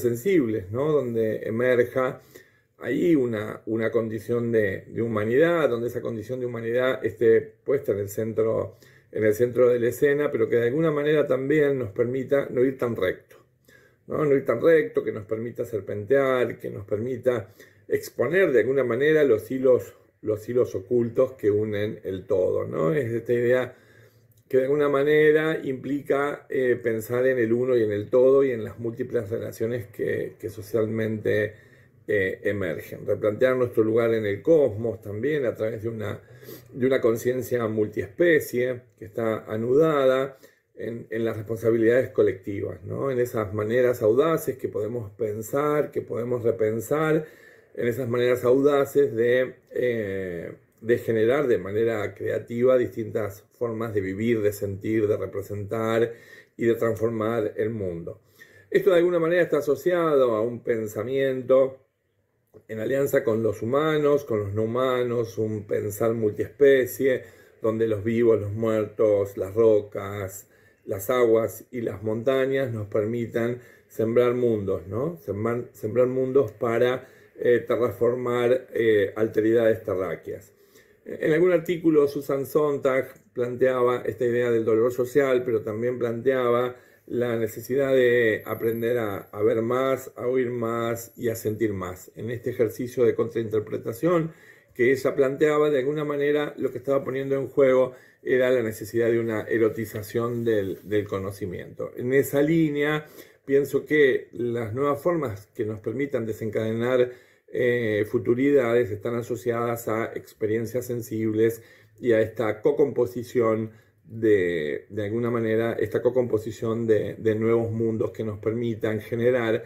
S8: sensibles, ¿no? Donde emerja ahí una condición de humanidad, donde esa condición de humanidad esté puesta en el centro de la escena, pero que de alguna manera también nos permita no ir tan recto, ¿no? No ir tan recto, que nos permita serpentear, que nos permita exponer de alguna manera los hilos ocultos que unen el todo, ¿no? Es esta idea que de alguna manera implica pensar en el uno y en el todo y en las múltiples relaciones que socialmente emergen. Replantear nuestro lugar en el cosmos también a través de una conciencia multiespecie que está anudada en las responsabilidades colectivas, ¿no? En esas maneras audaces que podemos pensar, que podemos repensar, en esas maneras audaces de de generar de manera creativa distintas formas de vivir, de sentir, de representar y de transformar el mundo. Esto de alguna manera está asociado a un pensamiento en alianza con los humanos, con los no humanos, un pensar multiespecie, donde los vivos, los muertos, las rocas, las aguas y las montañas nos permitan sembrar mundos, ¿no? Sembrar mundos para terraformar alteridades terráqueas. En algún artículo Susan Sontag planteaba esta idea del dolor social, pero también planteaba la necesidad de aprender a ver más, a oír más y a sentir más. En este ejercicio de contrainterpretación que ella planteaba, de alguna manera lo que estaba poniendo en juego era la necesidad de una erotización del conocimiento. En esa línea, pienso que las nuevas formas que nos permitan desencadenar futuridades están asociadas a experiencias sensibles y a esta co-composición de alguna manera, esta co-composición de nuevos mundos que nos permitan generar,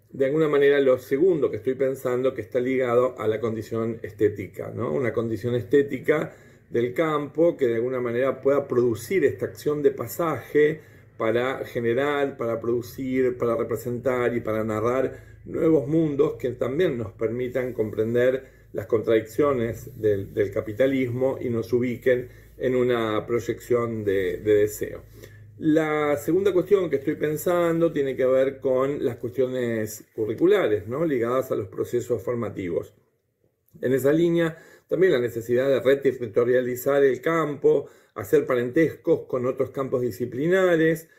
S8: de alguna manera, lo segundo que estoy pensando que está ligado a la condición estética, ¿no? Una condición estética del campo que de alguna manera pueda producir esta acción de pasaje para generar, para producir, para representar y para narrar nuevos mundos que también nos permitan comprender las contradicciones del capitalismo y nos ubiquen en una proyección de deseo. La segunda cuestión que estoy pensando tiene que ver con las cuestiones curriculares, ¿no? Ligadas a los procesos formativos. En esa línea, también la necesidad de reterritorializar el campo, hacer parentescos con otros campos disciplinares,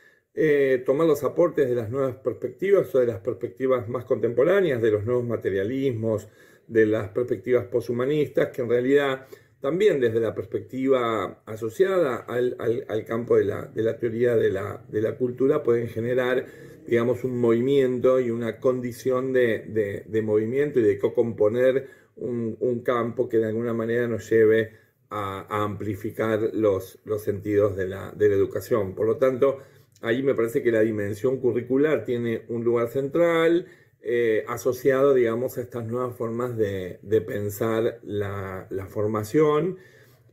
S8: tomar los aportes de las nuevas perspectivas o de las perspectivas más contemporáneas, de los nuevos materialismos, de las perspectivas poshumanistas, que en realidad también desde la perspectiva asociada al campo de la teoría de la cultura pueden generar, digamos, un movimiento y una condición de movimiento y de co-componer un campo que de alguna manera nos lleve a amplificar los sentidos de la educación. Por lo tanto, ahí me parece que la dimensión curricular tiene un lugar central, asociado, digamos, a estas nuevas formas de pensar la formación,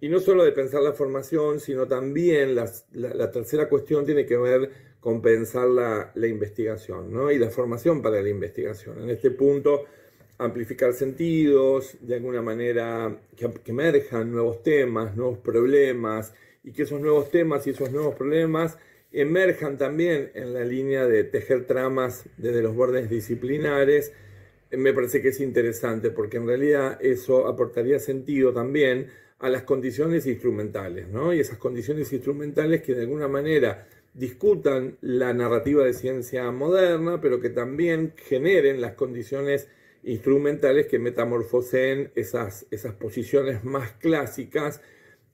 S8: y no solo de pensar la formación, sino también la tercera cuestión tiene que ver con pensar la investigación, ¿no? Y la formación para la investigación. En este punto, amplificar sentidos, de alguna manera que emerjan nuevos temas, nuevos problemas, y que esos nuevos temas y esos nuevos problemas emerjan también en la línea de tejer tramas desde los bordes disciplinares. Me parece que es interesante porque en realidad eso aportaría sentido también a las condiciones instrumentales, ¿no? Y esas condiciones instrumentales que de alguna manera discutan la narrativa de ciencia moderna, pero que también generen las condiciones instrumentales que metamorfoseen esas posiciones más clásicas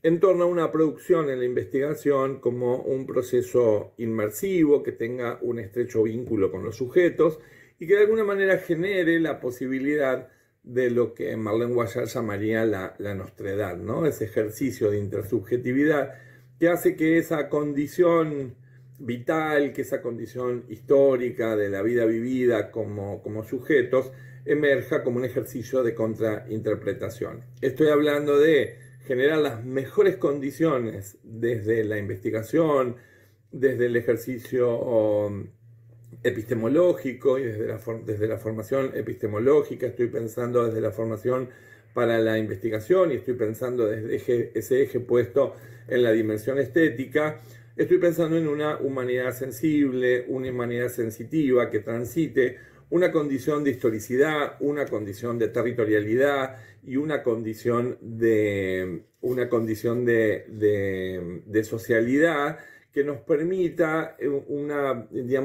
S8: en torno a una producción en la investigación como un proceso inmersivo que tenga un estrecho vínculo con los sujetos y que de alguna manera genere la posibilidad de lo que Marlene Guayar llamaría la nostredad, ¿no? Ese ejercicio de intersubjetividad que hace que esa condición vital, que esa condición histórica de la vida vivida como sujetos emerja como un ejercicio de contrainterpretación. Estoy hablando de generar las mejores condiciones desde la investigación, desde el ejercicio epistemológico y desde la formación epistemológica. Estoy pensando desde la formación para la investigación y estoy pensando desde ese eje puesto en la dimensión estética. Estoy pensando en una humanidad sensible, una humanidad sensitiva que transite una condición de historicidad, una condición de territorialidad y una condición de socialidad que nos permita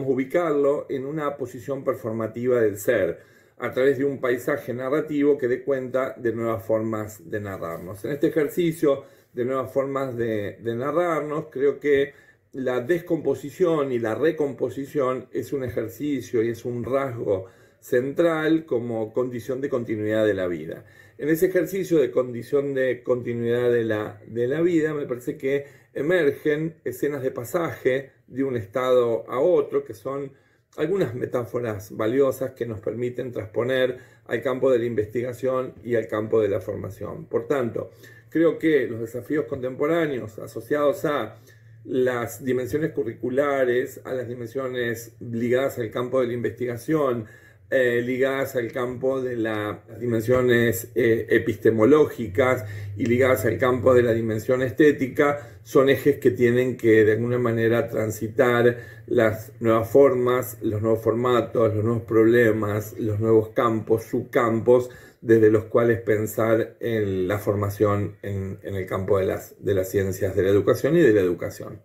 S8: ubicarlo en una posición performativa del ser, a través de un paisaje narrativo que dé cuenta de nuevas formas de narrarnos. En este ejercicio de nuevas formas de narrarnos, creo que la descomposición y la recomposición es un ejercicio y es un rasgo central como condición de continuidad de la vida. En ese ejercicio de condición de continuidad de la vida, me parece que emergen escenas de pasaje de un estado a otro, que son algunas metáforas valiosas que nos permiten transponer al campo de la investigación y al campo de la formación. Por tanto, Creo que los desafíos contemporáneos asociados a las dimensiones curriculares, a las dimensiones ligadas al campo de la investigación, ligadas al campo de las dimensiones epistemológicas y ligadas al campo de la dimensión estética, son ejes que tienen que de alguna manera transitar las nuevas formas, los nuevos formatos, los nuevos problemas, los nuevos campos, subcampos, desde los cuales pensar en la formación en el campo de las ciencias de la educación y de la educación.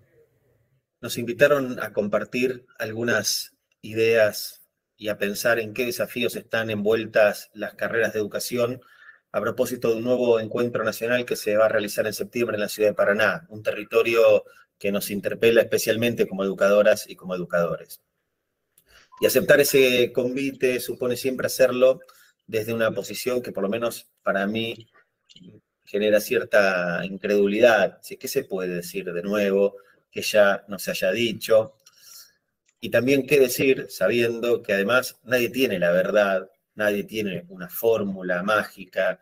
S9: Nos invitaron a compartir algunas ideas y a pensar en qué desafíos están envueltas las carreras de educación a propósito de un nuevo encuentro nacional que se va a realizar en septiembre en la ciudad de Paraná, un territorio que nos interpela especialmente como educadoras y como educadores. Y aceptar ese convite supone siempre hacerlo desde una posición que por lo menos para mí genera cierta incredulidad. ¿Qué se puede decir de nuevo que ya no se haya dicho? Y también qué decir sabiendo que además nadie tiene la verdad, nadie tiene una fórmula mágica,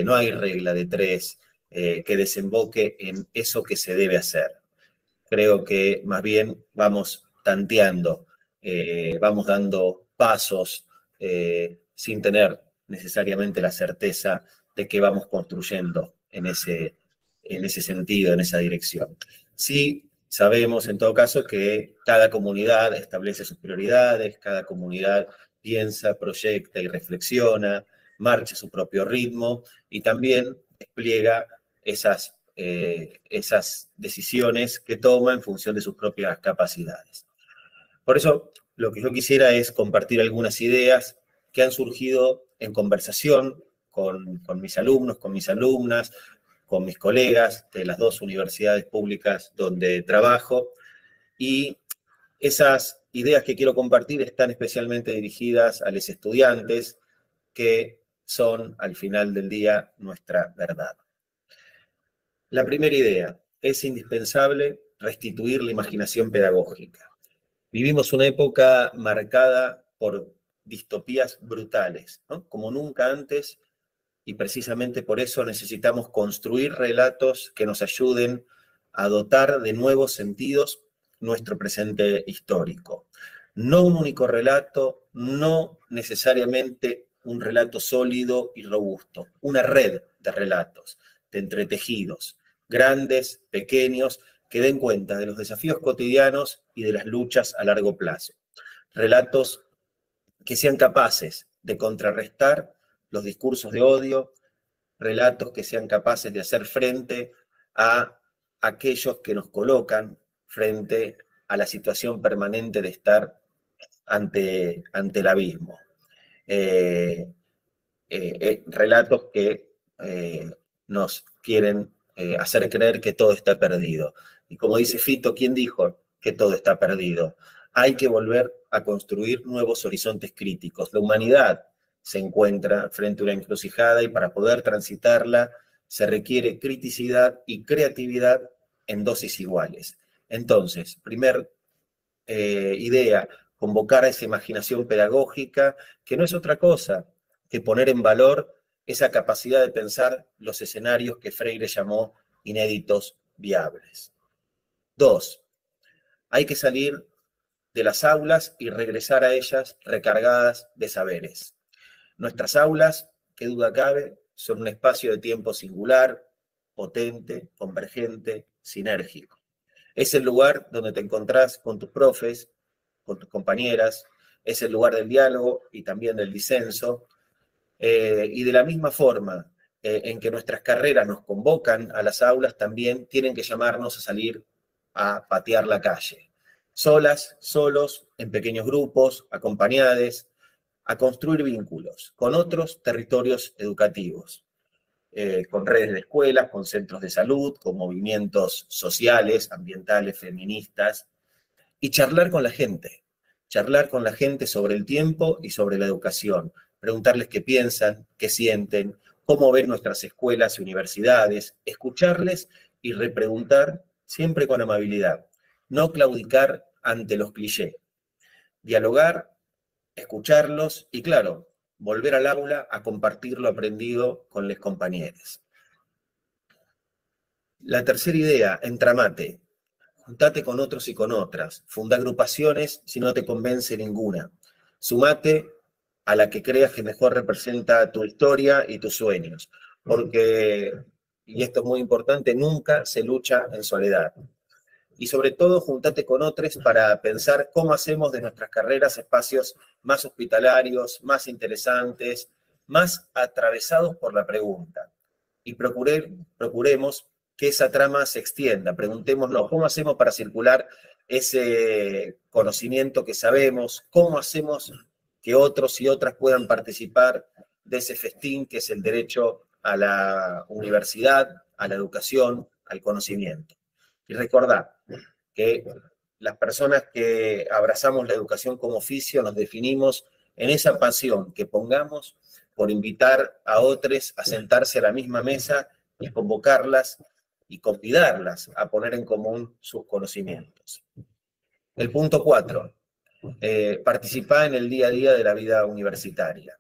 S9: no hay regla de tres que desemboque en eso que se debe hacer. Creo que más bien vamos tanteando, vamos dando pasos sin tener necesariamente la certeza de que vamos construyendo en ese sentido, en esa dirección. Sí, sabemos en todo caso que cada comunidad establece sus prioridades, cada comunidad piensa, proyecta y reflexiona, marcha a su propio ritmo y también despliega esas decisiones que toma en función de sus propias capacidades. Por eso, lo que yo quisiera es compartir algunas ideas que han surgido en conversación con mis alumnos, con mis alumnas, con mis colegas de las dos universidades públicas donde trabajo, y esas ideas que quiero compartir están especialmente dirigidas a los estudiantes que son, al final del día, nuestra verdad. La primera idea: es indispensable restituir la imaginación pedagógica. Vivimos una época marcada por distopías brutales, ¿no? Como nunca antes, y precisamente por eso necesitamos construir relatos que nos ayuden a dotar de nuevos sentidos nuestro presente histórico. No un único relato, no necesariamente un relato sólido y robusto, una red de relatos, de entretejidos, grandes, pequeños, que den cuenta de los desafíos cotidianos y de las luchas a largo plazo. Relatos que sean capaces de contrarrestar los discursos de odio, relatos que sean capaces de hacer frente a aquellos que nos colocan frente a la situación permanente de estar ante el abismo. Relatos que nos quieren hacer creer que todo está perdido. Y como dice Fito, ¿quién dijo que todo está perdido? Hay que volver a construir nuevos horizontes críticos. La humanidad se encuentra frente a una encrucijada y para poder transitarla se requiere criticidad y creatividad en dosis iguales. Entonces, primer idea, convocar a esa imaginación pedagógica, que no es otra cosa que poner en valor esa capacidad de pensar los escenarios que Freire llamó inéditos viables. 2. Hay que salir de las aulas y regresar a ellas recargadas de saberes. Nuestras aulas, qué duda cabe, son un espacio de tiempo singular, potente, convergente, sinérgico. Es el lugar donde te encontrás con tus profes, con tus compañeras, es el lugar del diálogo y también del disenso, y de la misma forma en que nuestras carreras nos convocan a las aulas, también tienen que llamarnos a salir a patear la calle. Solas, solos, en pequeños grupos, acompañados, a construir vínculos con otros territorios educativos, con redes de escuelas, con centros de salud, con movimientos sociales, ambientales, feministas, y charlar con la gente sobre el tiempo y sobre la educación, preguntarles qué piensan, qué sienten, cómo ven nuestras escuelas y universidades, escucharles y repreguntar siempre con amabilidad, no claudicar ante los clichés, dialogar, escucharlos y, claro, volver al aula a compartir lo aprendido con los compañeros. La tercera idea, entramate. Juntate con otros y con otras. Funda agrupaciones si no te convence ninguna. Sumate a la que creas que mejor representa tu historia y tus sueños. Porque, y esto es muy importante, nunca se lucha en soledad. Y sobre todo, juntate con otros para pensar cómo hacemos de nuestras carreras espacios más hospitalarios, más interesantes, más atravesados por la pregunta. Y procuremos que esa trama se extienda. Preguntémonos cómo hacemos para circular ese conocimiento que sabemos, cómo hacemos que otros y otras puedan participar de ese festín que es el derecho a la universidad, a la educación, al conocimiento. Y recordad que las personas que abrazamos la educación como oficio nos definimos en esa pasión que pongamos por invitar a otros a sentarse a la misma mesa y convocarlas y convidarlas a poner en común sus conocimientos. El punto 4, participar en el día a día de la vida universitaria.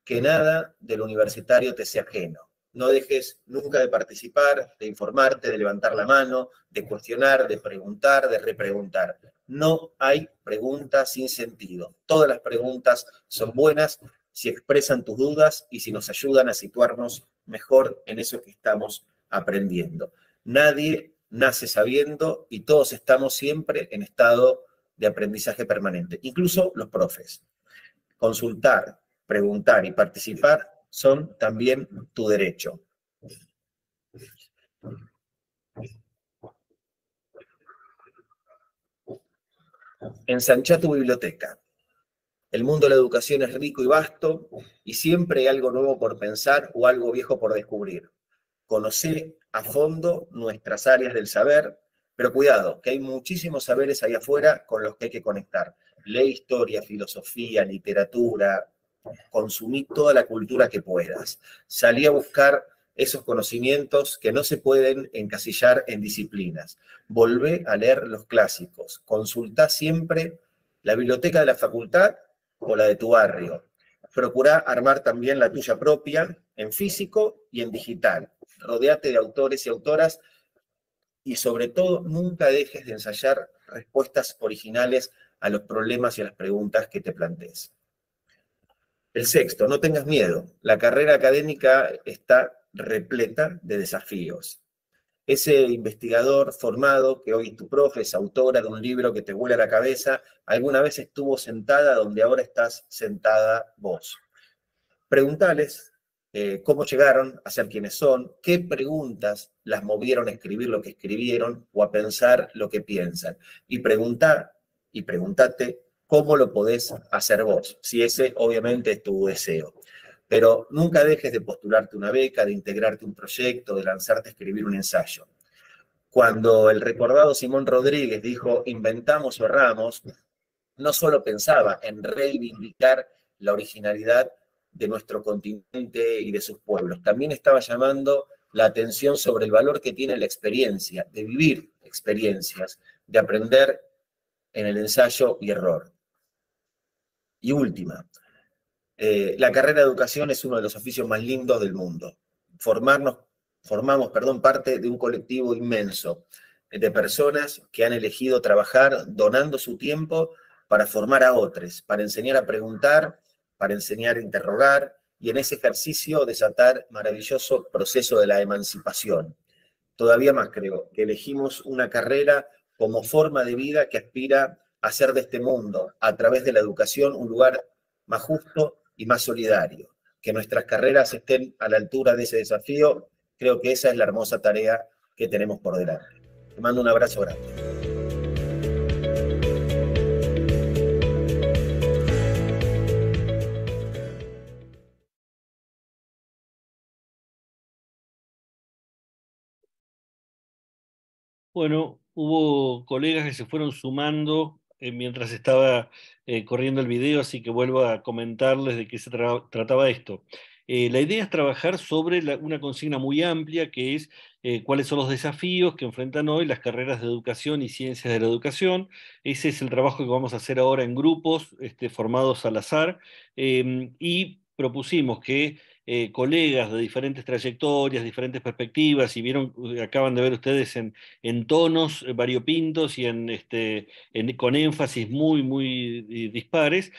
S9: Que nada del universitario te sea ajeno. No dejes nunca de participar, de informarte, de levantar la mano, de cuestionar, de preguntar, de repreguntar. No hay preguntas sin sentido. Todas las preguntas son buenas si expresan tus dudas y si nos ayudan a situarnos mejor en eso que estamos aprendiendo. Nadie nace sabiendo y todos estamos siempre en estado de aprendizaje permanente, incluso los profes. Consultar, preguntar y participar son también tu derecho. Ensancha tu biblioteca. El mundo de la educación es rico y vasto y siempre hay algo nuevo por pensar o algo viejo por descubrir. Conocer a fondo nuestras áreas del saber, pero cuidado, que hay muchísimos saberes ahí afuera con los que hay que conectar. Lee historia, filosofía, literatura, consumí toda la cultura que puedas. Salí a buscar esos conocimientos que no se pueden encasillar en disciplinas. Volvé a leer los clásicos. Consultá siempre la biblioteca de la facultad o la de tu barrio. Procurá armar también la tuya propia en físico y en digital. Rodéate de autores y autoras y sobre todo nunca dejes de ensayar respuestas originales a los problemas y a las preguntas que te plantees. El sexto, no tengas miedo. La carrera académica está repleta de desafíos. Ese investigador formado, que hoy tu profe es autora de un libro que te vuela la cabeza, alguna vez estuvo sentada donde ahora estás sentada vos. Preguntales cómo llegaron a ser quienes son, qué preguntas las movieron a escribir lo que escribieron o a pensar lo que piensan. Y pregúntate cómo lo podés hacer vos, si ese obviamente es tu deseo. Pero nunca dejes de postularte una beca, de integrarte a un proyecto, de lanzarte a escribir un ensayo. Cuando el recordado Simón Rodríguez dijo inventamos o erramos, no solo pensaba en reivindicar la originalidad de nuestro continente y de sus pueblos, también estaba llamando la atención sobre el valor que tiene la experiencia, de vivir experiencias, de aprender en el ensayo y error. Y última, la carrera de educación es uno de los oficios más lindos del mundo. Formamos parte de un colectivo inmenso de personas que han elegido trabajar donando su tiempo para formar a otros, para enseñar a preguntar, para enseñar a interrogar y en ese ejercicio desatar maravilloso proceso de la emancipación. Todavía más creo que elegimos una carrera como forma de vida que aspira a hacer de este mundo, a través de la educación, un lugar más justo y más solidario. Que nuestras carreras estén a la altura de ese desafío, creo que esa es la hermosa tarea que tenemos por delante. Te mando un abrazo grande.
S3: Bueno, hubo colegas que se fueron sumando mientras estaba corriendo el video, así que vuelvo a comentarles de qué se trataba esto. La idea es trabajar sobre una consigna muy amplia, que es cuáles son los desafíos que enfrentan hoy las carreras de educación y ciencias de la educación. Ese es el trabajo que vamos a hacer ahora en grupos formados al azar, y propusimos que colegas de diferentes trayectorias, diferentes perspectivas, y acaban de ver ustedes en tonos variopintos y con énfasis muy, muy dispares,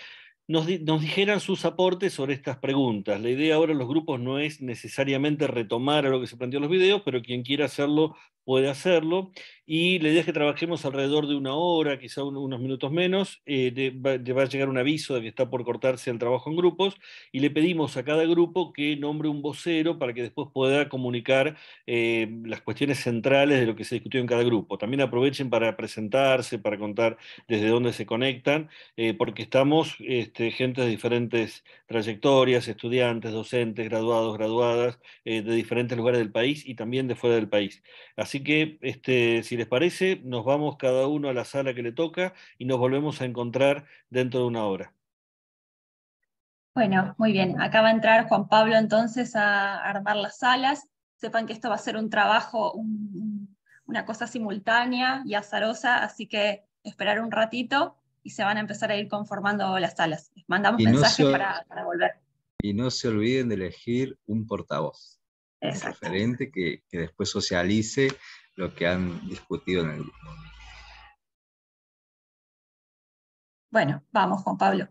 S3: nos dijeran sus aportes sobre estas preguntas. La idea ahora en los grupos no es necesariamente retomar a lo que se planteó en los videos, pero quien quiera hacerlo puede hacerlo, y la idea es que trabajemos alrededor de 1 hora, quizá unos minutos menos. Va a llegar un aviso de que está por cortarse el trabajo en grupos, y le pedimos a cada grupo que nombre un vocero para que después pueda comunicar las cuestiones centrales de lo que se discutió en cada grupo. También aprovechen para presentarse, para contar desde dónde se conectan, porque estamos gente de diferentes trayectorias, estudiantes, docentes, graduados, graduadas, de diferentes lugares del país y también de fuera del país. Así que, si les parece, nos vamos cada uno a la sala que le toca y nos volvemos a encontrar dentro de 1 hora.
S1: Bueno, muy bien. Acá va a entrar Juan Pablo entonces a armar las salas. Sepan que esto va a ser un trabajo, una cosa simultánea y azarosa, así que esperar un ratito y se van a empezar a ir conformando las salas. Les mandamos mensajes para volver.
S10: Y no se olviden de elegir un portavoz,
S1: Exacto.
S10: un referente que después socialice lo que han discutido en el grupo.
S1: Bueno, vamos, Juan Pablo.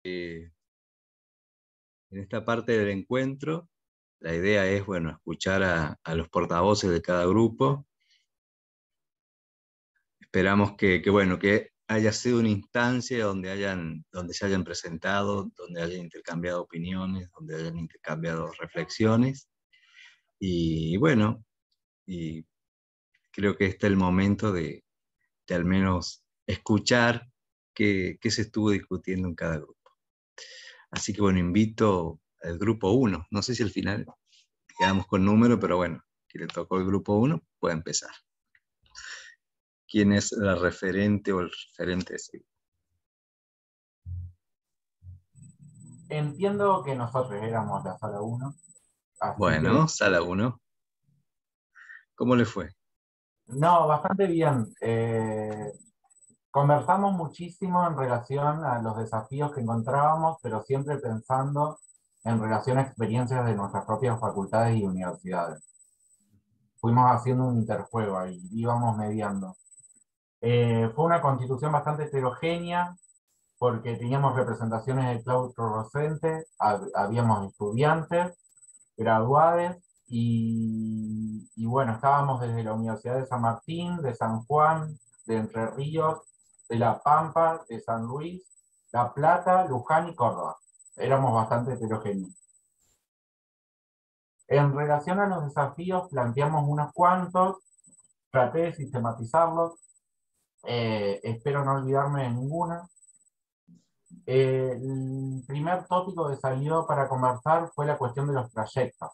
S10: En esta parte del encuentro, la idea es, bueno, escuchar a los portavoces de cada grupo. Esperamos que haya sido una instancia donde se hayan presentado, donde hayan intercambiado opiniones, donde hayan intercambiado reflexiones. Y bueno, y creo que este es el momento de al menos escuchar qué se estuvo discutiendo en cada grupo. Así que bueno, invito al grupo 1. No sé si al final quedamos con número, pero bueno, que le tocó el grupo 1, puede empezar. ¿Quién es la referente o el referente de ese grupo?
S11: Entiendo que nosotros éramos la sala 1.
S10: Bueno, sala 1. ¿Cómo le fue?
S11: No, bastante bien. Conversamos muchísimo en relación a los desafíos que encontrábamos, pero siempre pensando en relación a experiencias de nuestras propias facultades y universidades. Fuimos haciendo un interjuego ahí, íbamos mediando. Fue una constitución bastante heterogénea, porque teníamos representaciones del claustro docente, habíamos estudiantes, graduados, y bueno, estábamos desde la Universidad de San Martín, de San Juan, de Entre Ríos, de La Pampa, de San Luis, La Plata, Luján y Córdoba. Éramos bastante heterogéneos. En relación a los desafíos, planteamos unos cuantos, traté de sistematizarlos, espero no olvidarme de ninguna. El primer tópico que salió para conversar fue la cuestión de los trayectos.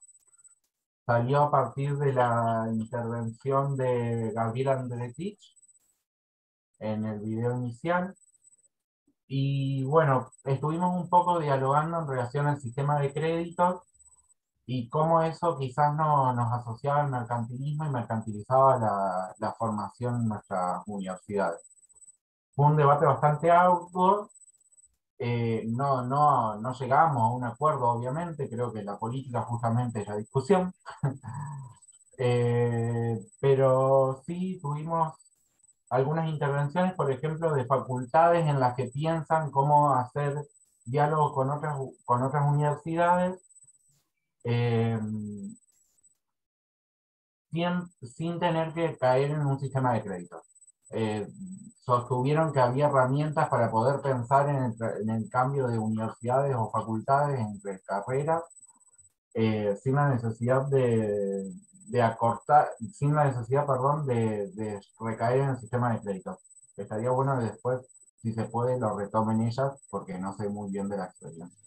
S11: Salió a partir de la intervención de Gabriel Andretich en el video inicial. Y bueno, estuvimos un poco dialogando en relación al sistema de créditos y cómo eso quizás nos asociaba al mercantilismo y mercantilizaba la formación en nuestras universidades. Fue un debate bastante arduo. No llegamos a un acuerdo, obviamente. Creo que la política justamente es la discusión. Pero sí tuvimos algunas intervenciones, por ejemplo, de facultades en las que piensan cómo hacer diálogo con otras universidades sin tener que caer en un sistema de créditos. Sostuvieron que había herramientas para poder pensar en el cambio de universidades o facultades entre carreras, sin la necesidad de acortar, sin la necesidad, perdón, de recaer en el sistema de créditos. Estaría bueno que después, si se puede, lo retomen ellas, porque no sé muy bien de la experiencia.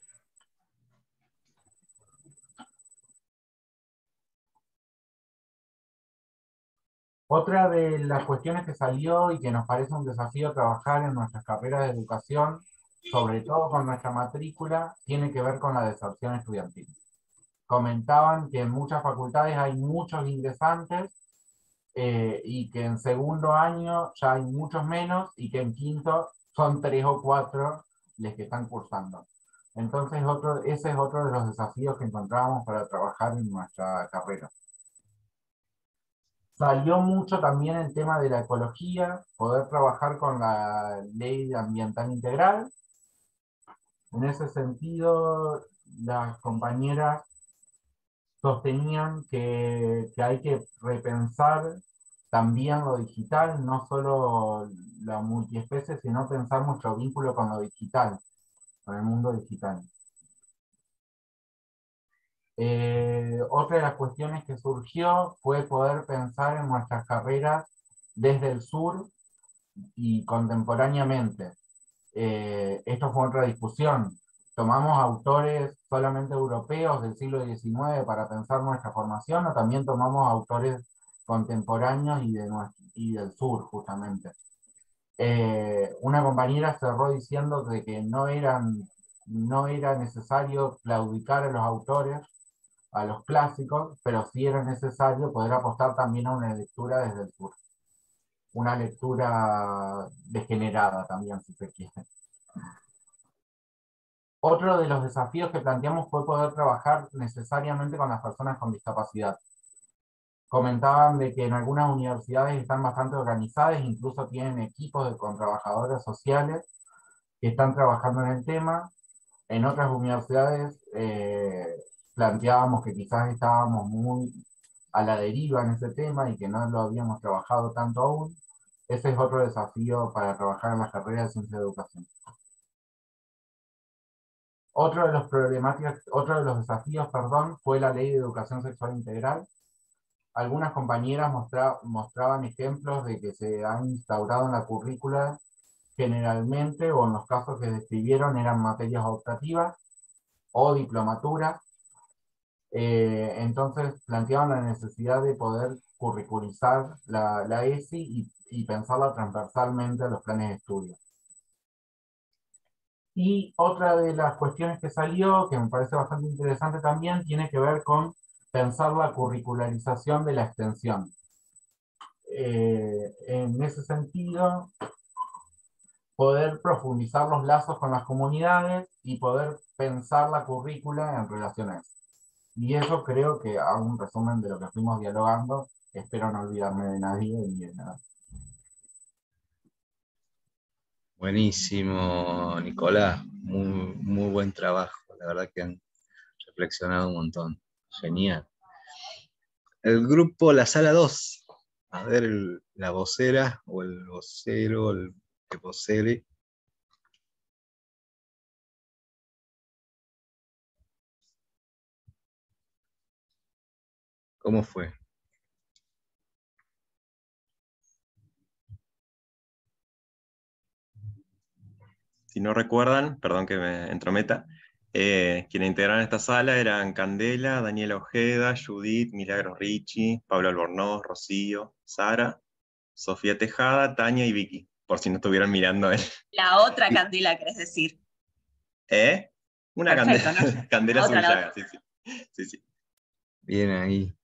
S11: Otra de las cuestiones que salió y que nos parece un desafío trabajar en nuestras carreras de educación, sobre todo con nuestra matrícula, tiene que ver con la deserción estudiantil. Comentaban que en muchas facultades hay muchos ingresantes y que en segundo año ya hay muchos menos y que en quinto son 3 o 4 los que están cursando. Entonces ese es otro de los desafíos que encontramos para trabajar en nuestra carrera. Salió mucho también el tema de la ecología, poder trabajar con la ley ambiental integral. En ese sentido, las compañeras sostenían que hay que repensar también lo digital, no solo la multiespecie, sino pensar nuestro vínculo con lo digital, con el mundo digital. Otra de las cuestiones que surgió fue poder pensar en nuestras carreras desde el sur y contemporáneamente. Esto fue otra discusión. ¿Tomamos autores solamente europeos del siglo XIX para pensar nuestra formación o también tomamos autores contemporáneos y del sur, justamente? Una compañera cerró diciendo que no era necesario claudicar a los autores, a los clásicos, pero sí era necesario poder apostar también a una lectura desde el sur. Una lectura degenerada también, si se quiere. Otro de los desafíos que planteamos fue poder trabajar necesariamente con las personas con discapacidad. Comentaban de que en algunas universidades están bastante organizadas, incluso tienen equipos con trabajadoras sociales que están trabajando en el tema. En otras universidades planteábamos que quizás estábamos muy a la deriva en ese tema y que no lo habíamos trabajado tanto aún. Ese es otro desafío para trabajar en las carreras de ciencia de educación. Otro de los desafíos, fue la ley de educación sexual integral. Algunas compañeras mostraban ejemplos de que se ha instaurado en la currícula generalmente, o en los casos que describieron, eran materias optativas o diplomaturas. Entonces planteaban la necesidad de poder curriculizar la ESI y pensarla transversalmente a los planes de estudio. Y otra de las cuestiones que salió, que me parece bastante interesante también, tiene que ver con pensar la curricularización de la extensión. En ese sentido, poder profundizar los lazos con las comunidades y poder pensar la currícula en relación a eso. Y eso creo que hago un resumen de lo que fuimos dialogando. Espero no olvidarme de nadie ni de nada.
S10: Buenísimo, Nicolás. Muy buen trabajo. La verdad que han reflexionado un montón. Genial. El grupo La Sala 2. A ver, la vocera o el vocero, el que vocere. ¿Cómo fue?
S12: Si no recuerdan, perdón que me entrometa, quienes integraron esta sala eran Candela, Daniela Ojeda, Judith, Milagros Ricci, Pablo Albornoz, Rocío, Sara, Sofía Tejada, Tania y Vicky, por si no estuvieran mirando él.
S1: La otra Candela, querés decir.
S12: Una
S1: Perfecto,
S12: Candela,
S1: ¿no?
S12: Candela Zubillaga, sí.
S10: Bien ahí.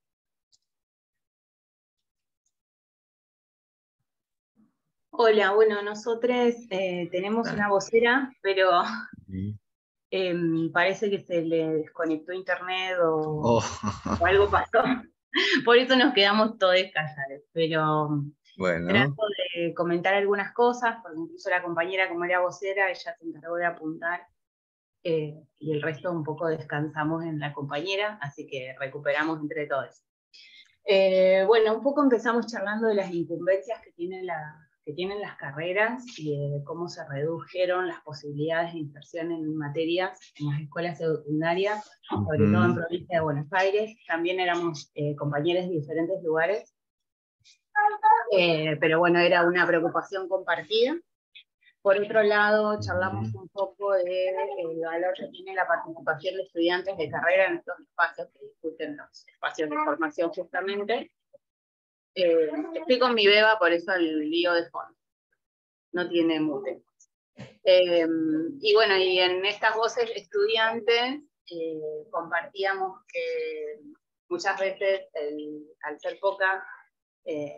S13: Hola, bueno, nosotros tenemos una vocera, pero parece que se le desconectó internet o algo pasó. Por eso nos quedamos todos callados. Pero
S10: bueno,
S13: trato de comentar algunas cosas, porque incluso la compañera, como era vocera, ella se encargó de apuntar y el resto un poco descansamos en la compañera, así que recuperamos entre todos. Bueno, un poco empezamos charlando de las incumbencias que tienen las carreras y de cómo se redujeron las posibilidades de inserción en materias en las escuelas secundarias, sobre todo en provincia de Buenos Aires. También éramos compañeros de diferentes lugares, pero bueno, era una preocupación compartida. Por otro lado, charlamos un poco del valor que tiene la participación de estudiantes de carrera en estos espacios que discuten los espacios de formación justamente. Estoy con mi beba, por eso el lío de fondo. No tiene mute. Y bueno, y en estas voces estudiantes compartíamos que muchas veces, al ser poca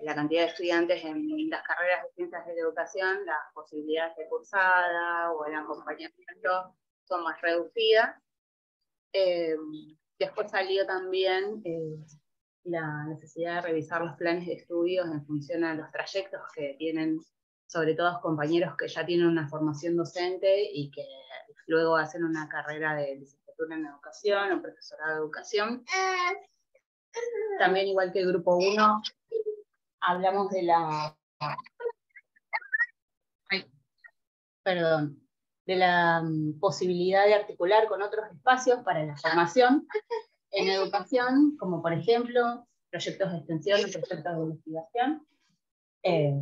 S13: la cantidad de estudiantes en las carreras de ciencias de la educación, las posibilidades de cursada o el acompañamiento son más reducidas. Después salió también la necesidad de revisar los planes de estudios en función a los trayectos que tienen, sobre todo compañeros que ya tienen una formación docente y que luego hacen una carrera de licenciatura en educación o profesorado de educación. También, igual que el grupo 1, hablamos de la... de la posibilidad de articular con otros espacios para la formación en educación, como por ejemplo proyectos de extensión o proyectos de investigación.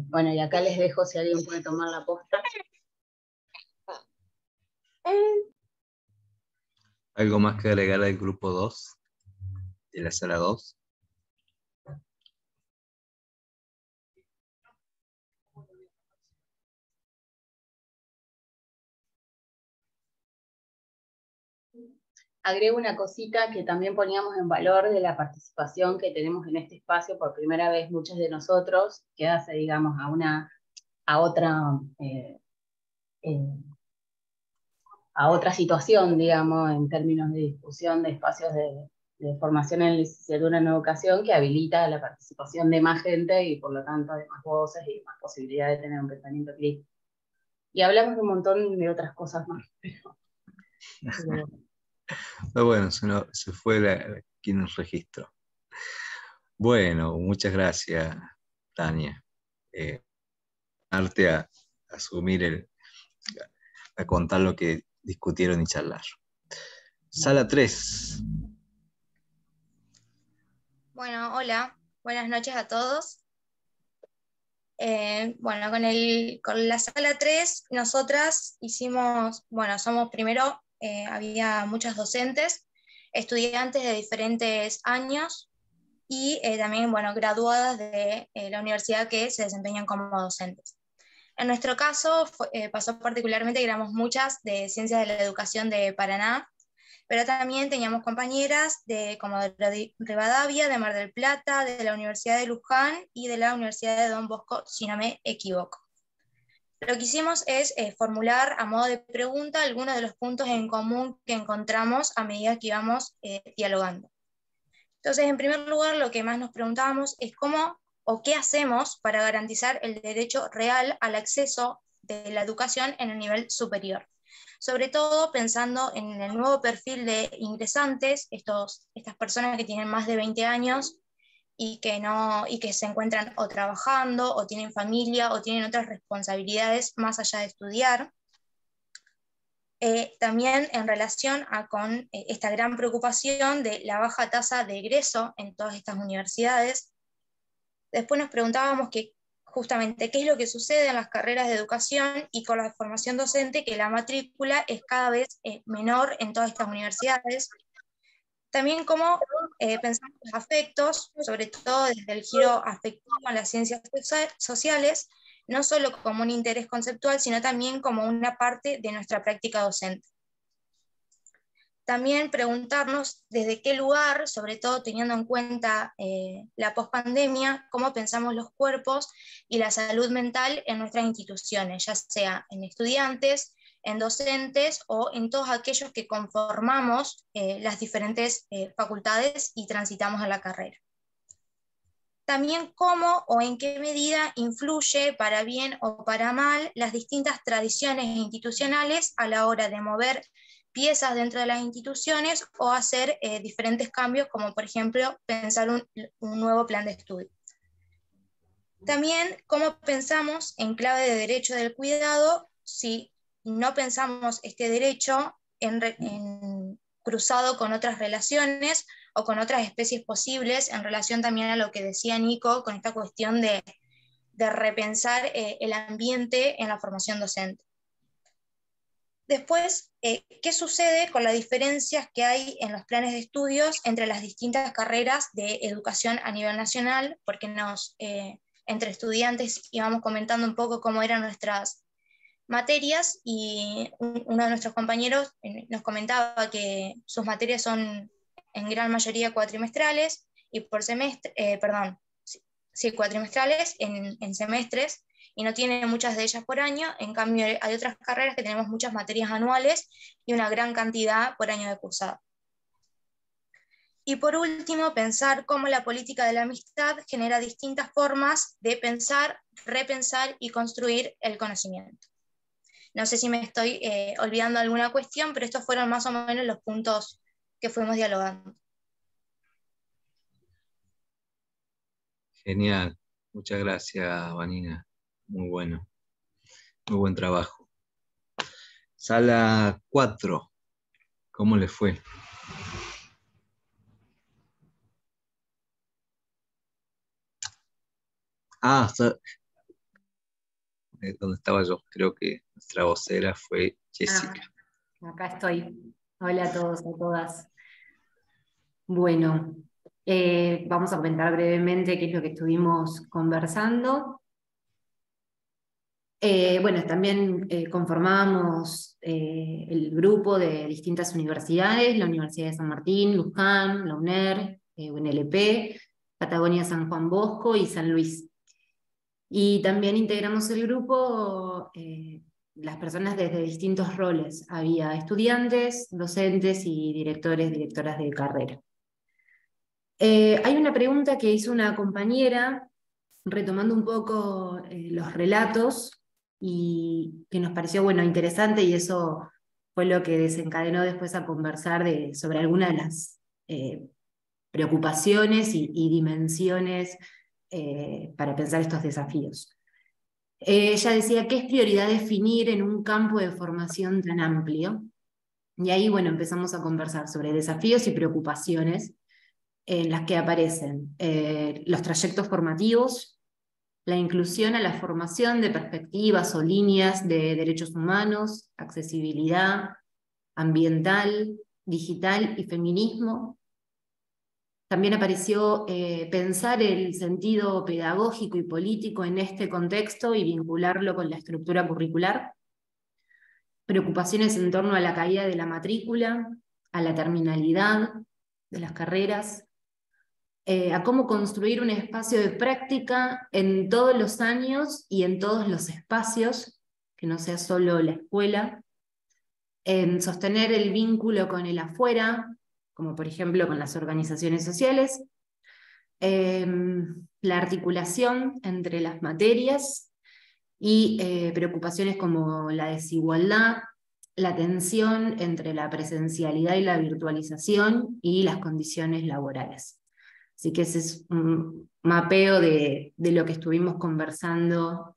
S13: Bueno, y acá les dejo si alguien puede tomar la posta.
S10: ¿Algo más que agregar al grupo 2, de la sala 2?
S13: Agrego una cosita que también poníamos en valor de la participación que tenemos en este espacio por primera vez muchos de nosotros, que hace, digamos, a otra situación, digamos, en términos de discusión de espacios de formación en licenciatura en educación, que habilita la participación de más gente y por lo tanto de más voces y más posibilidad de tener un pensamiento crítico. Y hablamos de un montón de otras cosas más.
S10: Pero bueno, se fue quien nos registró. Bueno, muchas gracias, Tania. Darte a asumir a contar lo que discutieron y charlar. Sala 3.
S14: Bueno, hola, buenas noches a todos. Bueno, con la sala 3, nosotras hicimos, bueno, somos primero, había muchos docentes, estudiantes de diferentes años y también, bueno, graduadas de la universidad que se desempeñan como docentes. En nuestro caso pasó particularmente que éramos muchas de Ciencias de la Educación de Paraná, pero también teníamos compañeras de Comodoro Rivadavia, de Mar del Plata, de la Universidad de Luján y de la Universidad de Don Bosco, si no me equivoco. Lo que hicimos es formular a modo de pregunta algunos de los puntos en común que encontramos a medida que íbamos dialogando. Entonces, en primer lugar, lo que más nos preguntábamos es cómo o qué hacemos para garantizar el derecho real al acceso de la educación en el nivel superior. Sobre todo pensando en el nuevo perfil de ingresantes, estas personas que tienen más de 20 años y que se encuentran o trabajando, o tienen familia, o tienen otras responsabilidades más allá de estudiar. También en relación con esta gran preocupación de la baja tasa de egreso en todas estas universidades. Después nos preguntábamos justamente qué es lo que sucede en las carreras de educación y con la formación docente, que la matrícula es cada vez menor en todas estas universidades. También cómo pensamos los afectos, sobre todo desde el giro afectivo en las ciencias sociales, no solo como un interés conceptual, sino también como una parte de nuestra práctica docente. También preguntarnos desde qué lugar, sobre todo teniendo en cuenta la pospandemia, cómo pensamos los cuerpos y la salud mental en nuestras instituciones, ya sea en estudiantes, en docentes o en todos aquellos que conformamos las diferentes facultades y transitamos a la carrera. También cómo o en qué medida influye, para bien o para mal, las distintas tradiciones institucionales a la hora de mover piezas dentro de las instituciones o hacer diferentes cambios, como por ejemplo pensar un nuevo plan de estudio. También cómo pensamos en clave de derecho del cuidado si no pensamos este derecho cruzado con otras relaciones o con otras especies posibles, en relación también a lo que decía Nico, con esta cuestión de repensar el ambiente en la formación docente. Después, ¿qué sucede con las diferencias que hay en los planes de estudios entre las distintas carreras de educación a nivel nacional? Porque entre estudiantes íbamos comentando un poco cómo eran nuestras materias, y uno de nuestros compañeros nos comentaba que sus materias son en gran mayoría cuatrimestrales, y por semestre, cuatrimestrales en semestres, y no tiene muchas de ellas por año. En cambio, hay otras carreras que tenemos muchas materias anuales y una gran cantidad por año de cursado. Y por último, pensar cómo la política de la amistad genera distintas formas de pensar, repensar y construir el conocimiento. No sé si me estoy olvidando alguna cuestión, pero estos fueron más o menos los puntos que fuimos dialogando.
S10: Genial, muchas gracias, Vanina. Muy bueno, muy buen trabajo. Sala 4, ¿cómo le fue? Donde estaba yo, creo que nuestra vocera fue Jessica.
S15: Acá estoy. Hola a todos, a todas. Bueno, vamos a comentar brevemente qué es lo que estuvimos conversando. Bueno, también conformábamos el grupo de distintas universidades, la Universidad de San Martín, Luján, la UNER, UNLP, Patagonia San Juan Bosco y San Luis. Y también integramos el grupo las personas desde distintos roles. Había estudiantes, docentes y directores, directoras de carrera. Hay una pregunta que hizo una compañera, retomando un poco los relatos, y que nos pareció interesante, y eso fue lo que desencadenó después a conversar sobre algunas de las preocupaciones y dimensiones para pensar estos desafíos. Ella decía que es prioridad definir en un campo de formación tan amplio, y ahí empezamos a conversar sobre desafíos y preocupaciones en las que aparecen los trayectos formativos, la inclusión a la formación de perspectivas o líneas de derechos humanos, accesibilidad, ambiental, digital y feminismo. También apareció pensar el sentido pedagógico y político en este contexto y vincularlo con la estructura curricular. Preocupaciones en torno a la caída de la matrícula, a la terminalidad de las carreras, a cómo construir un espacio de práctica en todos los años y en todos los espacios, que no sea solo la escuela, en sostener el vínculo con el afuera, como por ejemplo con las organizaciones sociales, la articulación entre las materias y preocupaciones como la desigualdad, la tensión entre la presencialidad y la virtualización y las condiciones laborales. Así que ese es un mapeo de lo que estuvimos conversando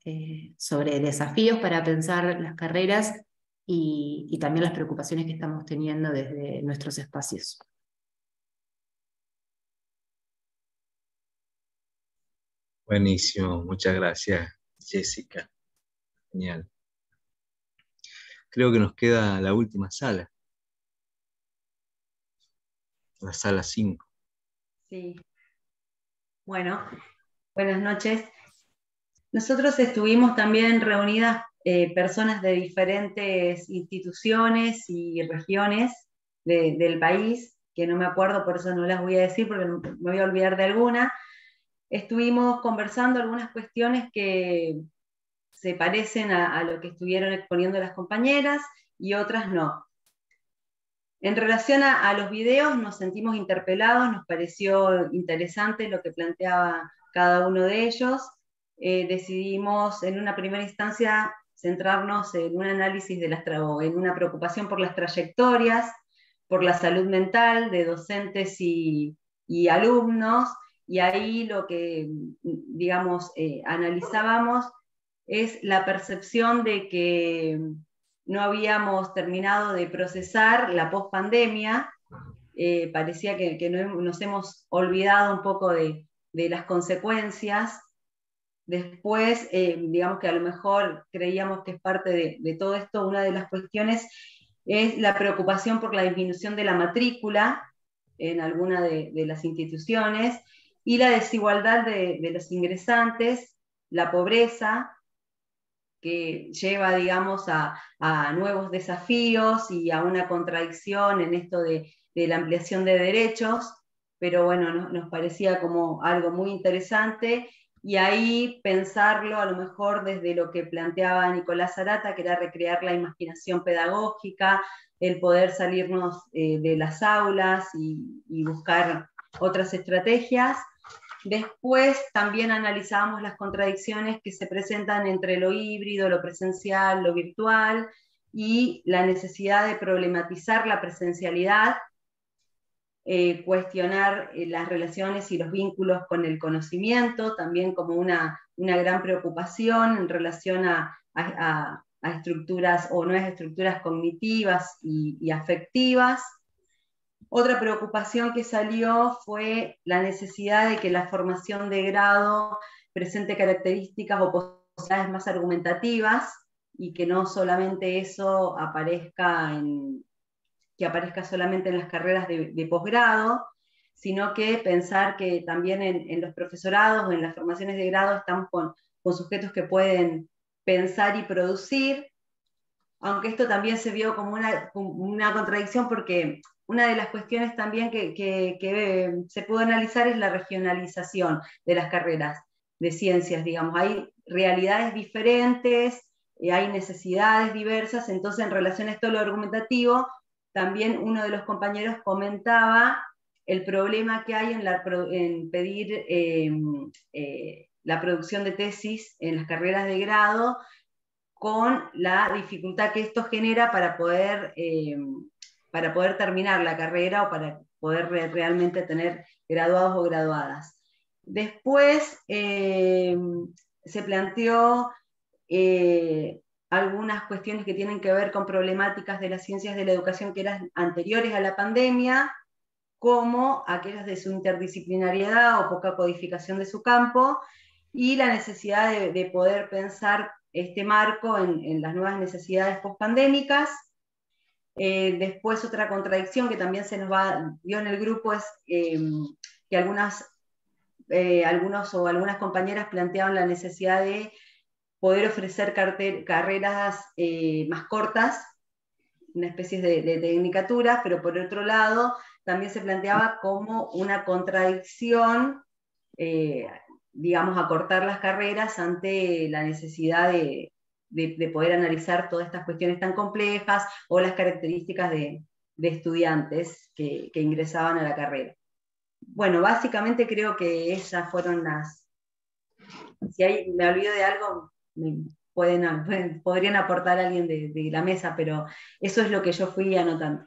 S15: sobre desafíos para pensar las carreras y también las preocupaciones que estamos teniendo desde nuestros espacios.
S10: Buenísimo, muchas gracias, Jessica. Genial. Creo que nos queda la última sala. La sala 5.
S16: Sí. Bueno, buenas noches. Nosotros estuvimos también reunidas personas de diferentes instituciones y regiones del país, que no me acuerdo, por eso no las voy a decir, porque me voy a olvidar de alguna. Estuvimos conversando algunas cuestiones que se parecen a lo que estuvieron exponiendo las compañeras y otras no. En relación a los videos, nos sentimos interpelados, nos pareció interesante lo que planteaba cada uno de ellos. Decidimos en una primera instancia centrarnos en un análisis en una preocupación por las trayectorias, por la salud mental de docentes y alumnos, y ahí lo que, digamos, analizábamos es la percepción de que no habíamos terminado de procesar la pospandemia. Parecía que nos hemos olvidado un poco de las consecuencias Después, digamos que a lo mejor creíamos que es parte de todo esto, una de las cuestiones es la preocupación por la disminución de la matrícula en alguna de las instituciones y la desigualdad de los ingresantes, la pobreza, que lleva, digamos, a nuevos desafíos y a una contradicción en esto de la ampliación de derechos, pero bueno, nos parecía como algo muy interesante, y ahí pensarlo a lo mejor desde lo que planteaba Nicolás Arata, que era recrear la imaginación pedagógica, el poder salirnos de las aulas y buscar otras estrategias. Después también analizábamos las contradicciones que se presentan entre lo híbrido, lo presencial, lo virtual, y la necesidad de problematizar la presencialidad, cuestionar las relaciones y los vínculos con el conocimiento, también como una gran preocupación en relación a estructuras o nuevas estructuras cognitivas y afectivas. Otra preocupación que salió fue la necesidad de que la formación de grado presente características o posibilidades más argumentativas, y que no solamente eso que aparezca solamente en las carreras de posgrado, sino que pensar que también en los profesorados o en las formaciones de grado estamos con sujetos que pueden pensar y producir, aunque esto también se vio como una contradicción, porque una de las cuestiones también que se pudo analizar es la regionalización de las carreras de ciencias, digamos. Hay realidades diferentes, hay necesidades diversas, entonces en relación a esto lo argumentativo, también uno de los compañeros comentaba el problema que hay en pedir la producción de tesis en las carreras de grado, con la dificultad que esto genera para poder terminar la carrera o para poder realmente tener graduados o graduadas. Después se planteó algunas cuestiones que tienen que ver con problemáticas de las ciencias de la educación que eran anteriores a la pandemia, como aquellas de su interdisciplinariedad o poca codificación de su campo, y la necesidad de poder pensar este marco en las nuevas necesidades pospandémicas. Después otra contradicción que también se nos dio en el grupo es que algunos o algunas compañeras planteaban la necesidad de poder ofrecer carreras más cortas, una especie de tecnicatura, pero por otro lado también se planteaba como una contradicción, digamos, acortar las carreras ante la necesidad de poder analizar todas estas cuestiones tan complejas o las características de estudiantes que ingresaban a la carrera. Bueno, básicamente creo que esas fueron las... Si me olvido de algo, podrían aportar a alguien de la mesa, pero eso es lo que yo fui anotando.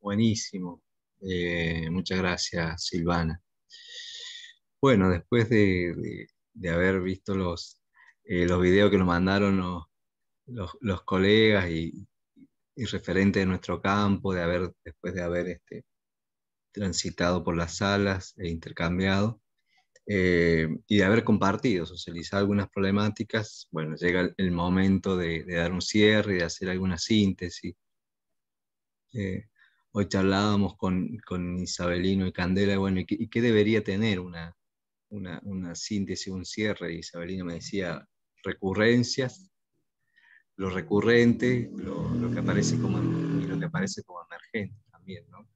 S10: Buenísimo. Muchas gracias, Silvana. Bueno, después de haber visto los videos que nos mandaron los colegas y referentes de nuestro campo, después de haber transitado por las salas e intercambiado, y de haber compartido, socializado algunas problemáticas, bueno, llega el momento de dar un cierre y de hacer alguna síntesis. Hoy charlábamos con Isabelino y Candela, bueno, ¿y qué debería tener una síntesis, un cierre? Y Isabelino me decía, recurrencias, lo recurrente, lo que aparece como emergente también, ¿no?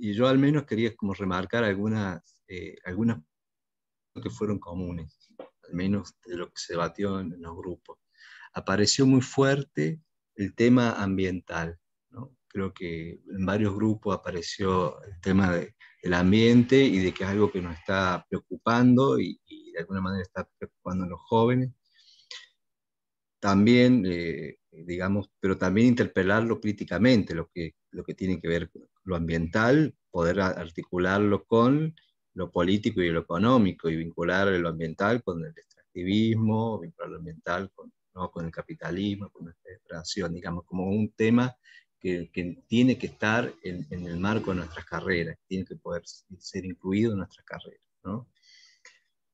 S10: Y yo al menos quería como remarcar algunas que fueron comunes, al menos de lo que se debatió en los grupos. Apareció muy fuerte el tema ambiental, ¿no? Creo que en varios grupos apareció el tema del ambiente y de que es algo que nos está preocupando y de alguna manera está preocupando a los jóvenes. También, digamos, pero también interpelarlo críticamente, lo que tiene que ver con lo ambiental, poder articularlo con lo político y lo económico, y vincular lo ambiental con el extractivismo, vincular lo ambiental con el capitalismo, con nuestra depredación, digamos, como un tema que tiene que estar en el marco de nuestras carreras, tiene que poder ser incluido en nuestras carreras, ¿no?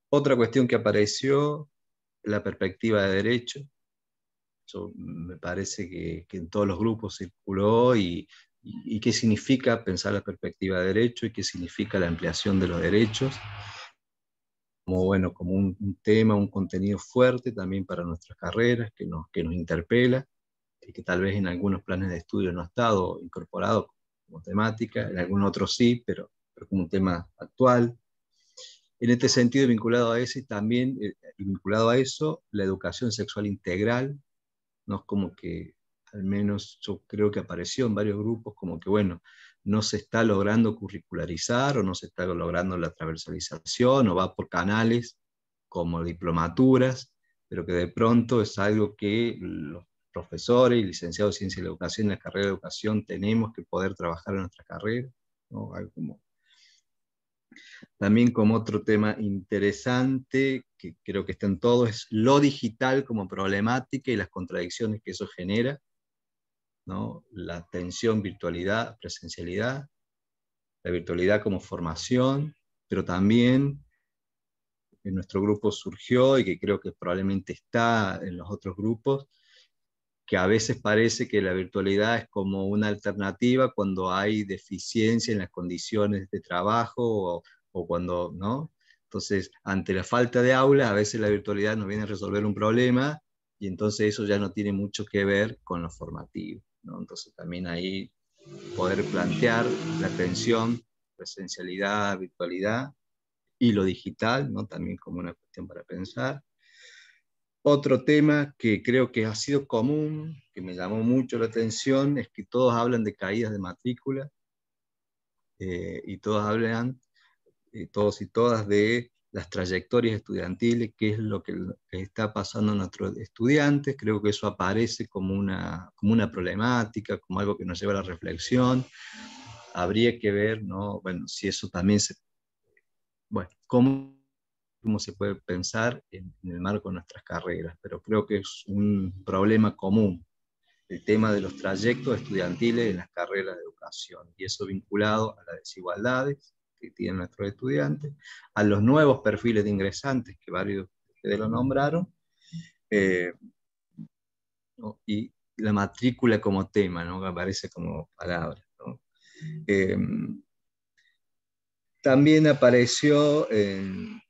S10: Otra cuestión que apareció, la perspectiva de derecho. Eso me parece que en todos los grupos circuló, y qué significa pensar la perspectiva de derecho y qué significa la ampliación de los derechos, como, bueno, como un tema, un contenido fuerte también para nuestras carreras, que nos interpela, y que tal vez en algunos planes de estudio no ha estado incorporado como temática, en algunos otros sí, pero como un tema actual. En este sentido, vinculado a eso, y también vinculado a eso, la educación sexual integral, ¿no? Es como que, al menos yo creo que apareció en varios grupos, como que, bueno, no se está logrando curricularizar, o no se está logrando la transversalización, o va por canales como diplomaturas, pero que de pronto es algo que los profesores y licenciados en Ciencia de la Educación, en la carrera de Educación, tenemos que poder trabajar en nuestra carrera, ¿no? Algo como... También como otro tema interesante, que creo que está en todo, es lo digital como problemática y las contradicciones que eso genera, ¿no? La tensión virtualidad, presencialidad, la virtualidad como formación, pero también en nuestro grupo surgió, y que creo que probablemente está en los otros grupos, que a veces parece que la virtualidad es como una alternativa cuando hay deficiencia en las condiciones de trabajo, o cuando, ¿no? Entonces, ante la falta de aulas, a veces la virtualidad nos viene a resolver un problema, y entonces eso ya no tiene mucho que ver con lo formativo, ¿no? Entonces también ahí poder plantear la tensión, presencialidad, virtualidad, y lo digital, ¿no? También como una cuestión para pensar. Otro tema que creo que ha sido común, que me llamó mucho la atención, es que todos hablan de caídas de matrícula, y todos hablan, todos y todas, de las trayectorias estudiantiles, qué es lo que está pasando a nuestros estudiantes. Creo que eso aparece como una problemática, como algo que nos lleva a la reflexión. Habría que ver, ¿no? Bueno, si eso también bueno, cómo se puede pensar en el marco de nuestras carreras, pero creo que es un problema común, el tema de los trayectos estudiantiles en las carreras de educación, y eso vinculado a las desigualdades que tienen nuestros estudiantes, a los nuevos perfiles de ingresantes, que varios de ustedes lo nombraron, ¿no? Y la matrícula como tema, ¿no? Que aparece como palabra, ¿no? También apareció en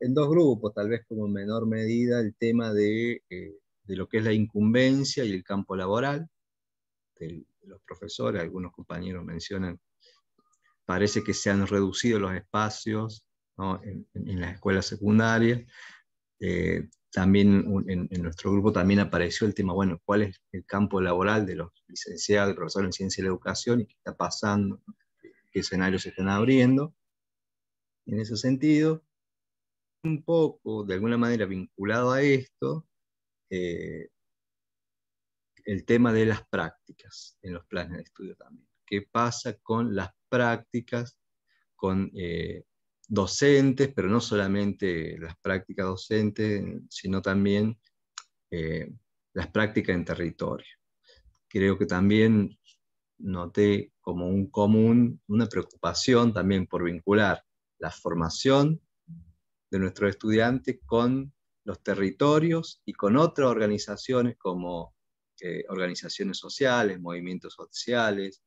S10: dos grupos, tal vez como en menor medida, el tema de lo que es la incumbencia y el campo laboral de los profesores. Algunos compañeros mencionan, parece que se han reducido los espacios, ¿no? en las escuelas secundarias. También en nuestro grupo también apareció el tema, bueno, ¿cuál es el campo laboral de los licenciados y profesores en Ciencia de la Educación, y qué está pasando, qué escenarios se están abriendo? En ese sentido, un poco, de alguna manera vinculado a esto, el tema de las prácticas en los planes de estudio también. ¿Qué pasa con las prácticas con docentes, pero no solamente las prácticas docentes, sino también las prácticas en territorio? Creo que también noté como un común, una preocupación también por vincular la formación de nuestros estudiantes con los territorios y con otras organizaciones como organizaciones sociales, movimientos sociales,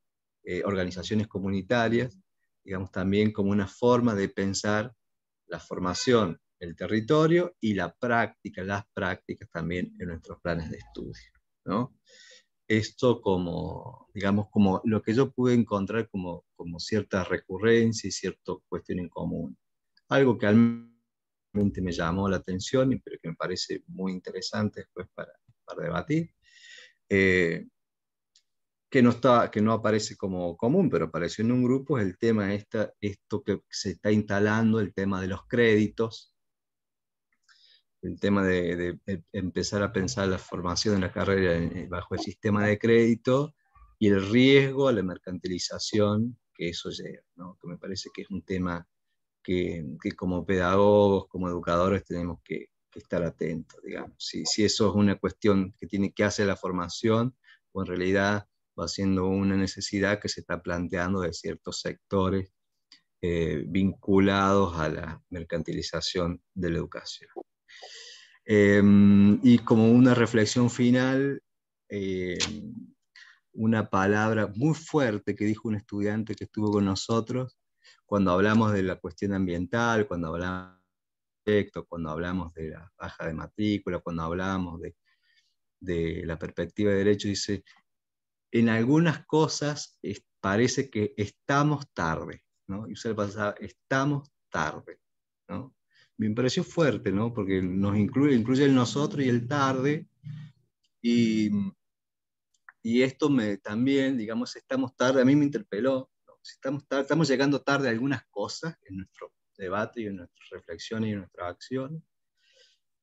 S10: organizaciones comunitarias, digamos, también como una forma de pensar la formación, el territorio y la práctica, las prácticas también en nuestros planes de estudio, ¿no? Esto como, digamos, como lo que yo pude encontrar como cierta recurrencia y cierta cuestión en común. Algo que realmente me llamó la atención, pero que me parece muy interesante después para debatir, que no aparece como común, pero apareció en un grupo, es el tema esto que se está instalando, el tema de los créditos, el tema de empezar a pensar la formación de la carrera bajo el sistema de crédito, y el riesgo a la mercantilización que eso lleva, ¿no? Que me parece que es un tema que como pedagogos, como educadores, tenemos que estar atentos, digamos. Si eso es una cuestión que tiene que hacer la formación, o en realidad va siendo una necesidad que se está planteando de ciertos sectores vinculados a la mercantilización de la educación. Y como una reflexión final, una palabra muy fuerte que dijo un estudiante que estuvo con nosotros, cuando hablamos de la cuestión ambiental, cuando hablamos de proyectos, cuando hablamos de la baja de matrícula, cuando hablamos de la perspectiva de derecho, dice, en algunas cosas parece que estamos tarde, ¿no? Y usted pasaba, estamos tarde, ¿no? Me pareció fuerte, ¿no? Porque nos incluye el nosotros y el tarde, y esto también, digamos, estamos tarde, a mí me interpeló, ¿no? Si estamos llegando tarde a algunas cosas en nuestro debate y en nuestras reflexiones y en nuestras acciones,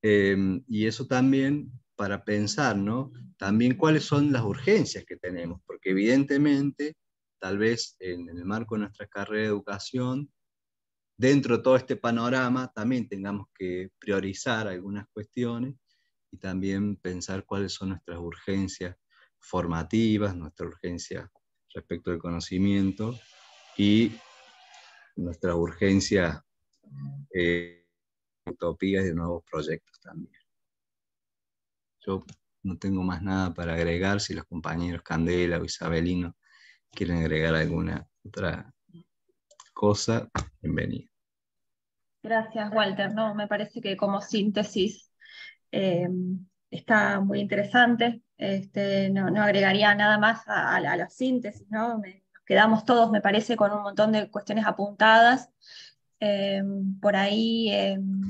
S10: y eso también para pensar, ¿no? También cuáles son las urgencias que tenemos, porque evidentemente, tal vez en el marco de nuestra carrera de educación, dentro de todo este panorama, también tengamos que priorizar algunas cuestiones y también pensar cuáles son nuestras urgencias formativas, nuestra urgencia respecto del conocimiento y nuestra urgencia utopías de nuevos proyectos también. Yo no tengo más nada para agregar. Si los compañeros Candela o Isabelino quieren agregar alguna otra cosa, bienvenido.
S1: Gracias, Walter. No, me parece que como síntesis está muy interesante. No agregaría nada más a la síntesis, ¿no? Nos quedamos todos, me parece, con un montón de cuestiones apuntadas. Por ahí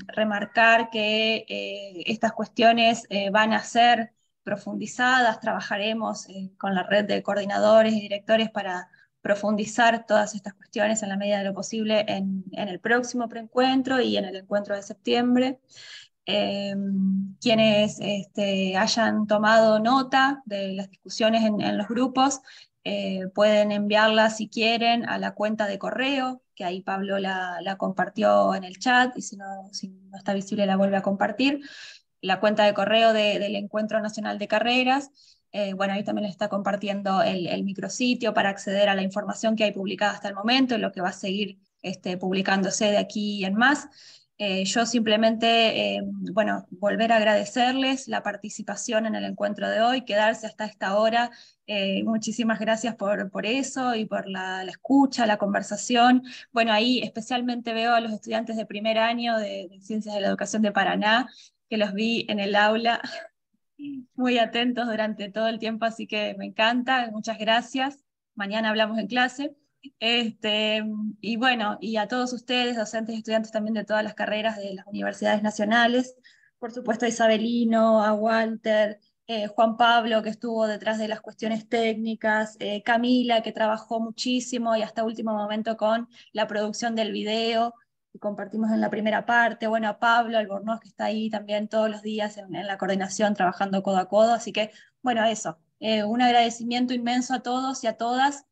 S1: remarcar que estas cuestiones van a ser profundizadas, trabajaremos con la red de coordinadores y directores para profundizar todas estas cuestiones en la medida de lo posible en el próximo preencuentro y en el encuentro de septiembre. Quienes hayan tomado nota de las discusiones en los grupos pueden enviarla si quieren a la cuenta de correo, que ahí Pablo la compartió en el chat, y si no está visible la vuelve a compartir, la cuenta de correo del Encuentro Nacional de Carreras. Bueno, ahí también les está compartiendo el micrositio para acceder a la información que hay publicada hasta el momento y lo que va a seguir publicándose de aquí en más. Yo simplemente, bueno, volver a agradecerles la participación en el encuentro de hoy, quedarse hasta esta hora. Muchísimas gracias por eso y por la escucha, la conversación. Bueno, ahí especialmente veo a los estudiantes de primer año de Ciencias de la Educación de Paraná, que los vi en el aula muy atentos durante todo el tiempo, así que me encanta. Muchas gracias. Mañana hablamos en clase. Y bueno, y a todos ustedes, docentes y estudiantes también de todas las carreras de las universidades nacionales, por supuesto a Isabelino, a Walter, Juan Pablo, que estuvo detrás de las cuestiones técnicas, Camila, que trabajó muchísimo y hasta último momento con la producción del video que compartimos en la primera parte, bueno, a Pablo Albornoz, que está ahí también todos los días en la coordinación, trabajando codo a codo, así que, bueno, eso, un agradecimiento inmenso a todos y a todas.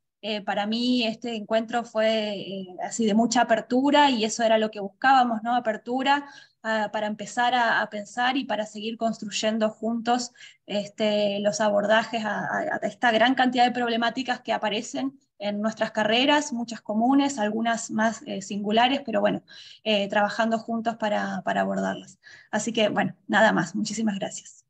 S1: Para mí este encuentro fue así de mucha apertura y eso era lo que buscábamos, ¿no? Apertura para empezar a pensar y para seguir construyendo juntos los abordajes a esta gran cantidad de problemáticas que aparecen en nuestras carreras, muchas comunes, algunas más singulares, pero bueno, trabajando juntos para abordarlas. Así que bueno, nada más, muchísimas gracias.